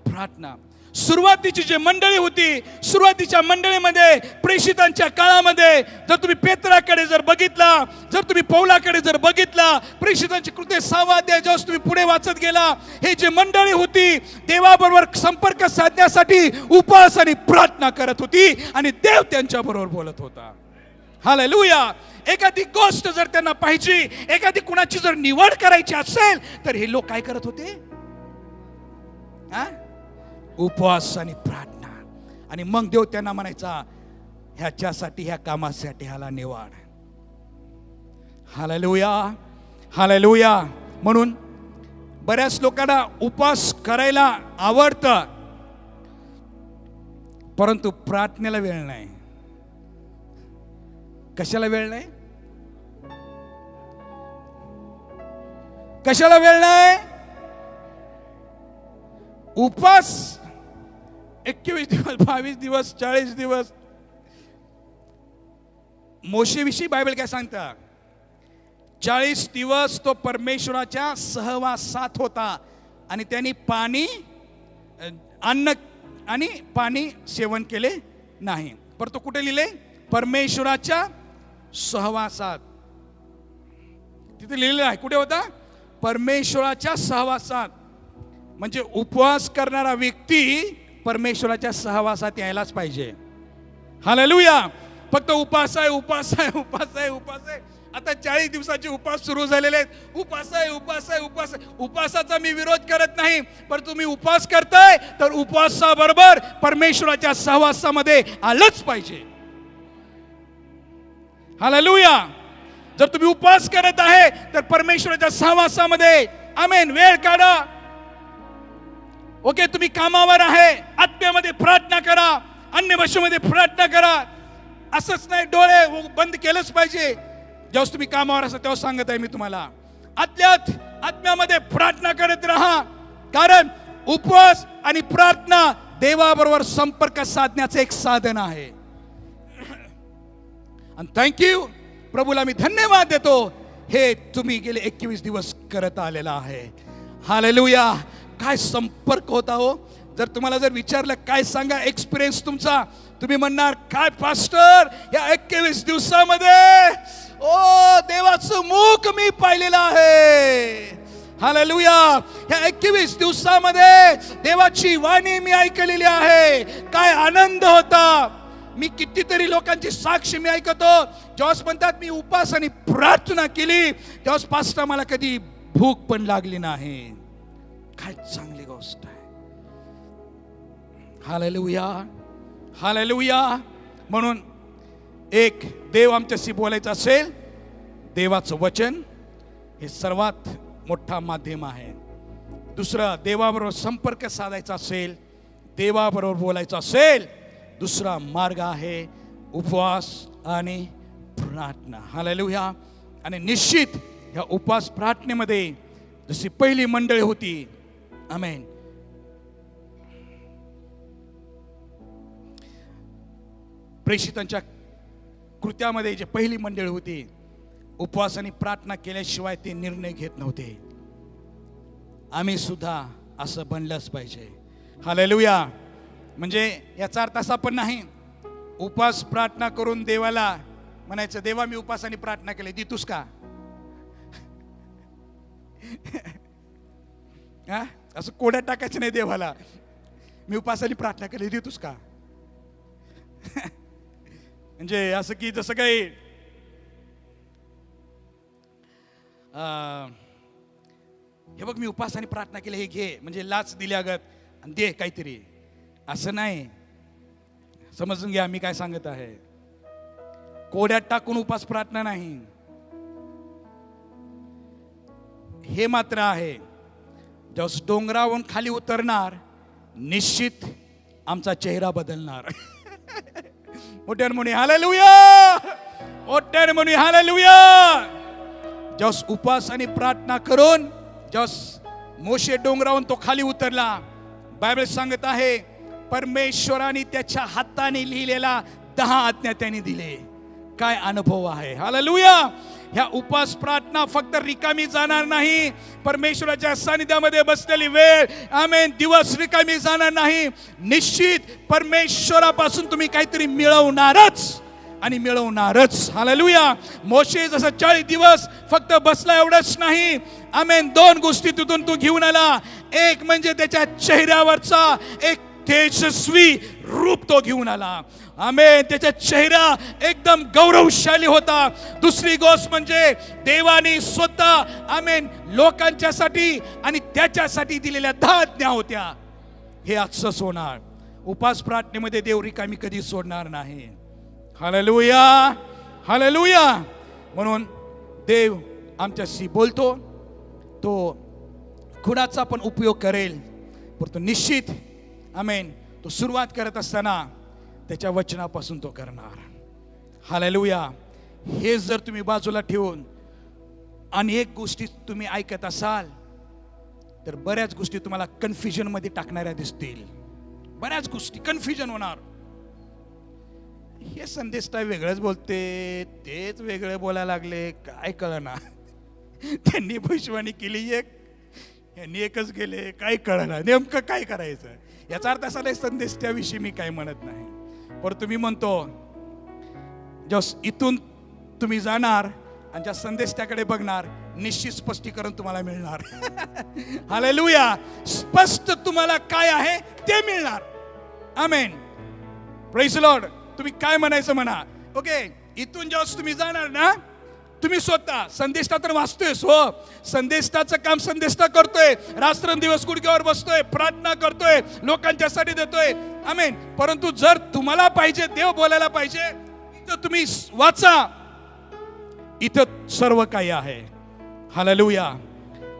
प्रार्थना. सुरुवातीची जी मंडळी होती, सुरुवातीच्या मंडळीमध्ये प्रेषितांच्या काळामध्ये जर तुम्ही पेत्राकडे जर बघितला, जर तुम्ही पौलाकडे जर बघितला, प्रेषितांची कृत्ये 6 अध्याय जेव्हा तुम्ही पुढे वाचत गेला, हे जे मंडळी होती देवाबरोबर संपर्क साधण्यासाठी उपवास आणि प्रार्थना करत होती आणि देव त्यांच्या बरोबर बोलत होता. हालेलुया. एखादी गोष्ट जर त्यांना पाहिजे, एखादी कुणाची जर निवड करायची असेल, तर हे लोक काय करत होते? उपवास आणि प्रार्थना. आणि मग देव त्यांना म्हणायचा, ह्याच्यासाठी, ह्या कामासाठी ह्याला निवड. हालेलुया. हालेलुया. म्हणून बऱ्याच लोकांना उपवास करायला आवडतं, परंतु प्रार्थनेला वेळ नाही. कशाला वेळ नाही? कशाला वेळ नाही? उपवास 21 दिवस, 22 दिवस, 40 दिवस. मोशेविषयी बायबल काय सांगता? 40 दिवस तो परमेश्वराच्या सहवासात होता आणि त्यांनी पाणी, अन्न आणि पाणी सेवन केले नाही. परंतु कुठे लिहिले? परमेश्वराच्या सहवासात. तिथे लिहिलेलं आहे. कुठे होता? परमेश्वराच्या सहवासात. म्हणजे उपवास करणारा व्यक्ती परमेश्वराच्या सहवासात यायलाच पाहिजे. हालेलुया. फक्त उपवास आहे, उपवास आहे, उपवास आहे, उपवास आहे. आता 40 दिवसाचे उपवास सुरू झालेले आहेत. उपवास आहे, उपवास आहे, उपवास आहे. उपवासाचा मी विरोध करत नाही, पण तुम्ही उपवास करताय तर उपवासाबरोबर परमेश्वराच्या सहवासामध्ये आलंच पाहिजे. हालेलुया. जर तुम्ही उपवास करत आहे तर परमेश्वराच्या सहवासामध्ये आमेन वेळ काढा. ओके, तुम्ही कामावर आहे, आत्म्यामध्ये प्रार्थना करा, अन्य भाषेमध्ये प्रार्थना करा. असंच नाही डोळे बंद केलंच पाहिजे. जेव्हा तुम्ही कामावर असता तेव्हा सांगत आहे मी तुम्हाला, आत्म्यामध्ये प्रार्थना करत राहा. कारण उपवास आणि प्रार्थना देवाबरोबर संपर्क साधण्याचं एक साधन आहे. आणि थँक्यू, प्रभूला मी धन्यवाद देतो, हे तुम्ही गेले 21 दिवस करत आलेला आहे. हालेलुया. काय संपर्क होता हो. जर तुम्हाला जर विचारलं काय सांगा एक्सपिरियन्स तुमचा, तुम्ही म्हणणार काय पास्टर या 21 दिवसामध्ये देवाचं मुख मी पाहिलेलं आहे. हालेलुया. या 21 दिवसामध्ये देवाची वाणी मी ऐकलेली आहे. काय आनंद होता. मी कितीतरी लोकांची साक्ष मी ऐकतो, जेव्हा म्हणतात मी उपास आणि प्रार्थना केली तेव्हा पास्टर मला कधी भूक पण लागली नाही. काय चांगली गोष्ट आहे. हालेलुया. हालेलुया. म्हणून एक देव आमच्याशी बोलायचं असेल, देवाचं वचन हे सर्वात मोठा माध्यम आहे. दुसरं, देवाबरोबर संपर्क साधायचा असेल, देवाबरोबर बोलायचं असेल, दुसरा मार्ग आहे उपवास आणि प्रार्थना. हालेलुया. आणि निश्चित ह्या उपवास प्रार्थनेमध्ये जशी पहिली मंडळी होती, आमेन, प्रेषितांच्या कृत्यामध्ये जे पहिली मंडळी होती, उपवास आणि प्रार्थना केल्याशिवाय ते निर्णय घेत नव्हते. आम्ही सुद्धा असं बनलंच पाहिजे. हालेलुया. म्हणजे याचा अर्थ असा पण नाही उपवास प्रार्थना करून देवाला म्हणायचं देवा मी उपवास आणि प्रार्थना केली देतोस का. असं कोड्यात टाकायचं नाही देवाला, मी उपवास आणि प्रार्थना केली देतोस का. म्हणजे असं की जसं काही हे बघ मी उपवास आणि प्रार्थना केली हे घे, म्हणजे लाच दिल्यागत आणि दे काहीतरी, असं नाही. समजून घ्या मी काय सांगत आहे. कोड्यात टाकून उपवास प्रार्थना नाही. हे मात्र आहे जेव्हा डोंगरावरून खाली उतरणार निश्चित आमचा चेहरा बदलणार. मोठ्याने म्हणे हालेलुया. मोठ्याने म्हणे हालेलुया. जेव्हा उपवास आणि प्रार्थना करून जेव्हा मोशे डोंगरावरून तो खाली उतरला, बायबल सांगत आहे परमेश्वराने त्याच्या हाताने लिहिलेला 10 आज्ञा त्यांनी दिले. काय अनुभव आहे. हालेलुया. ह्या उपवास प्रार्थना फक्त रिकामी जाणार नाही. परमेश्वराच्या सानिध्यामध्ये बसलेली वेळ, आमेन, दिवस रिकामी जाणार नाही. निश्चित परमेश्वरापासून तुम्ही काहीतरी मिळवणारच आणि मिळवणारच. हालेलुया. मोशे जसं 40 दिवस फक्त बसला एवढंच नाही, आमेन, 2 गोष्टी तिथून तो घेऊन आला. एक म्हणजे त्याच्या चेहऱ्यावरचा एक तेजस्वी रूप तो घेऊन आला. आमेन. त्याचा चेहरा एकदम गौरवशाली होता. दुसरी गोष्ट म्हणजे देवाने स्वतः, आमेन, लोकांच्यासाठी आणि त्याच्यासाठी दिलेल्या 10 आज्ञा होत्या. हे आजच होणार. उपवास प्रार्थनेमध्ये देव रिकामी कधी सोडणार नाही. हालेलुया. हालेलुया. म्हणून देव आमच्याशी बोलतो, तो खुणाचा पण उपयोग करेल, परंतु निश्चित, आमेन, तो सुरुवात करत असताना त्याच्या वचनापासून तो करणार. हालेलुया. हे जर तुम्ही बाजूला ठेवून अनेक गोष्टी तुम्ही ऐकत असाल तर बऱ्याच गोष्टी तुम्हाला कन्फ्युजन मध्ये टाकणाऱ्या दिसतील. बऱ्याच गोष्टी कन्फ्युजन होणार. हे संदेश काय वेगळंच बोलते, तेच वेगळे बोलायला लागले, काय कळना. त्यांनी भविष्यवाणी केली एक, यांनी एकच गेले, काय कळना नेमकं काय करायचं. याचा अर्थ असा नाही संदेश त्याविषयी मी काय म्हणत नाही, पण तुम्ही म्हणतो जस इथून तुम्ही जाणार आणि ज्या संदेश त्याकडे बघणार निश्चित स्पष्टीकरण तुम्हाला मिळणार. हालेलुया. स्पष्ट तुम्हाला काय आहे ते मिळणार. आमेन. Praise the lord. तुम्ही काय म्हणायचं म्हणा. ओके. इथून जेव्हा तुम्ही जाणार ना, तुम्ही स्वतः संदेष्टा तर वाचतोयस, हो, संदेष्टाचं काम संदेष्टा करतोय, रात्रंदिवस गुडघ्यावर बसतोय, प्रार्थना करतोय, लोकांच्यासाठी देतोय, आमेन. परंतु जर तुम्हाला पाहिजे, देव बोलायला पाहिजे, इथं तुम्ही वाचा, इथं सर्व काही आहे. हालेलुया.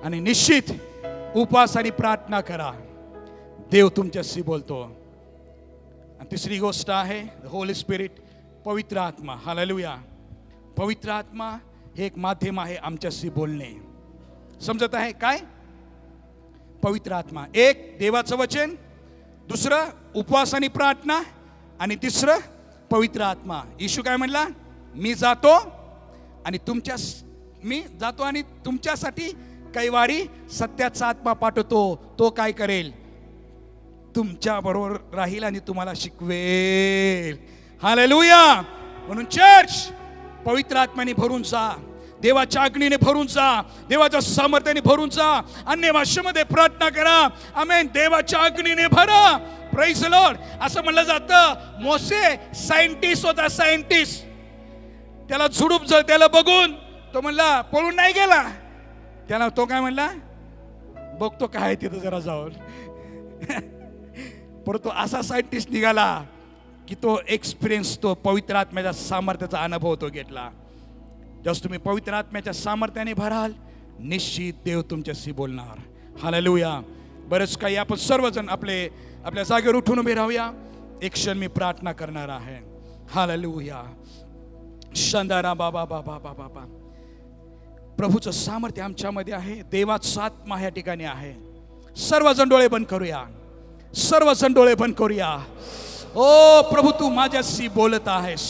आणि निश्चित उपवास आणि प्रार्थना करा, देव तुमच्याशी बोलतो. आणि तिसरी गोष्ट आहे होली स्पिरिट, पवित्र आत्मा. हालेलुया. पवित्र आत्मा हे एक माध्यम आहे आमच्याशी बोलणे. समजत आहे काय. पवित्र आत्मा, एक देवाचं वचन, दुसरं उपवास आणि प्रार्थना, आणि तिसरं पवित्र आत्मा. येशू काय म्हणला, मी जातो आणि तुमच्यासाठी कैवारी सत्याचा आत्मा पाठवतो. तो काय करेल? तुमच्या बरोबर राहील आणि तुम्हाला शिकवेल. हालेलुया. म्हणून चर्च, पवित्र आत्म्याने भरून जा, देवाच्या अग्नीने भरून जा, देवाच्या सामर्थ्याने भरून जा. अन्य भाषेमध्ये प्रार्थना करा. आमेन. देवाच्या अग्नीने भरा. Praise the Lord. असं म्हणलं जातं, मोसे सायंटिस्ट होता, सायंटिस्ट. त्याला झुडूप त्याला बघून तो म्हणला, पळून नाही गेला. त्याला तो काय म्हणला, बघतो काय आहे तिथं जरा जाऊन. परंतु असा सायंटिस्ट निघाला की तो एक्सपिरियन्स, तो पवित्र आत्म्याच्या सामर्थ्याचा अनुभव तो घेतला. जस तुम्ही पवित्र आत्म्याच्या सामर्थ्याने भराल, निश्चित देव तुमच्याशी बोलणार. हालेलुया. बरेच काही आपण सर्वजण आपल्या जागेवर उठून उभे राहूया. एक क्षण मी प्रार्थना करणार आहे. हालेलुया. शंदारा बाबा बाबा बाबा बाबा. प्रभूचं सामर्थ्य आमच्यामध्ये आहे. देवाचा आत्मा ह्या ठिकाणी आहे. सर्वजण डोळे बंद करूया. सर्वजण डोळे बंद करूया. ओ प्रभू, तू माझ्याशी बोलत आहेस.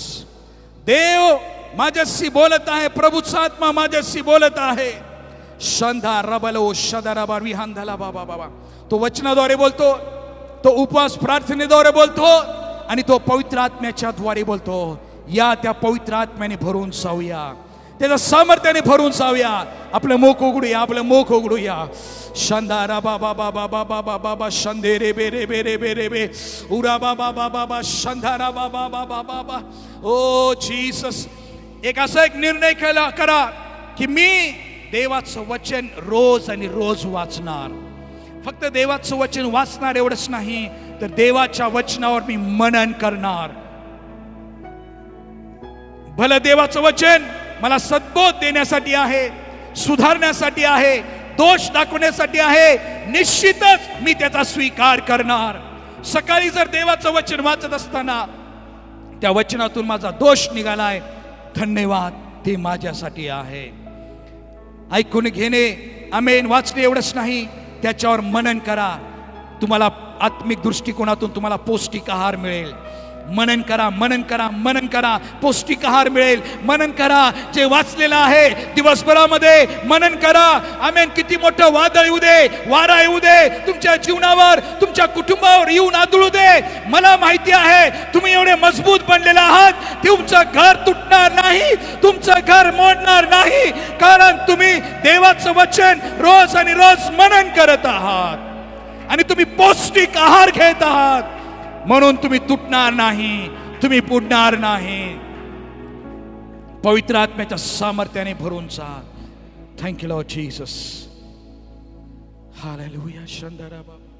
देव माझ्याशी बोलत आहे. प्रभूचा आत्मा माझ्याशी बोलत आहे. शंधा रबलो शदरबा विहांधला बाबा बाबा. तो वचनाद्वारे बोलतो, तो उपवास प्रार्थनेद्वारे बोलतो आणि तो पवित्र आत्म्याच्या द्वारे बोलतो. या त्या पवित्र आत्म्याने भरून जाऊया, त्याच्या सामर्थ्याने भरून जाऊया. आपलं मुख उघडूया, आपलं मुख उघडूया. शंदारा बाबा बाबा बाबा बाबा बा शंदे रे बे रे बे रे बे रे बे उरा बाबा बाबा बा शंदारा बाबा बाबा बाबा. ओ जीसस, एक असा एक निर्णय करा की मी देवाचं वचन रोज आणि रोज वाचणार. फक्त देवाचं वचन वाचणार एवढंच नाही, तर देवाच्या वचनावर मी मनन करणार. भलं देवाचं वचन मला सद्बोध देण्यासाठी आहे, सुधारण्यासाठी आहे, दोष दाखवण्यासाठी आहे. निश्चितच मी त्याचा स्वीकार करणार. सकाळी जर देवाचं वचन वाचत असताना त्या वचनातून माझा दोष निघालाय, धन्यवाद, ते माझ्यासाठी आहे. ऐकून घेणे, आमेन, वाचणे एवढंच नाही, त्याच्यावर मनन करा. तुम्हाला आत्मिक दृष्टिकोनातून तुम्हाला पौष्टिक आहार मिळेल. मनन करा, मनन करा, मनन करा, पौष्टिक आहार मिळेल. मनन करा जे वाचलेलं आहे दिवसभरामध्ये. मनन करा. आमेन. किती मोठं वादळ येऊ दे, वारा येऊ दे, तुमच्या जीवनावर, तुमच्या कुटुंबावर येऊन आदळू दे, मला माहिती आहे तुम्ही एवढे मजबूत बनलेले आहात. तुमचं घर तुटणार नाही, तुमचं घर मोडणार नाही, कारण तुम्ही देवाचं वचन रोज आणि रोज मनन करत आहात आणि तुम्ही पौष्टिक आहार घेत आहात. म्हणून तुम्ही तुटणार नाही, तुम्ही बुडणार नाही. पवित्र आत्म्याच्या सामर्थ्याने भरून जा. Thank you Lord Jesus. Hallelujah. शंदरा बाबा.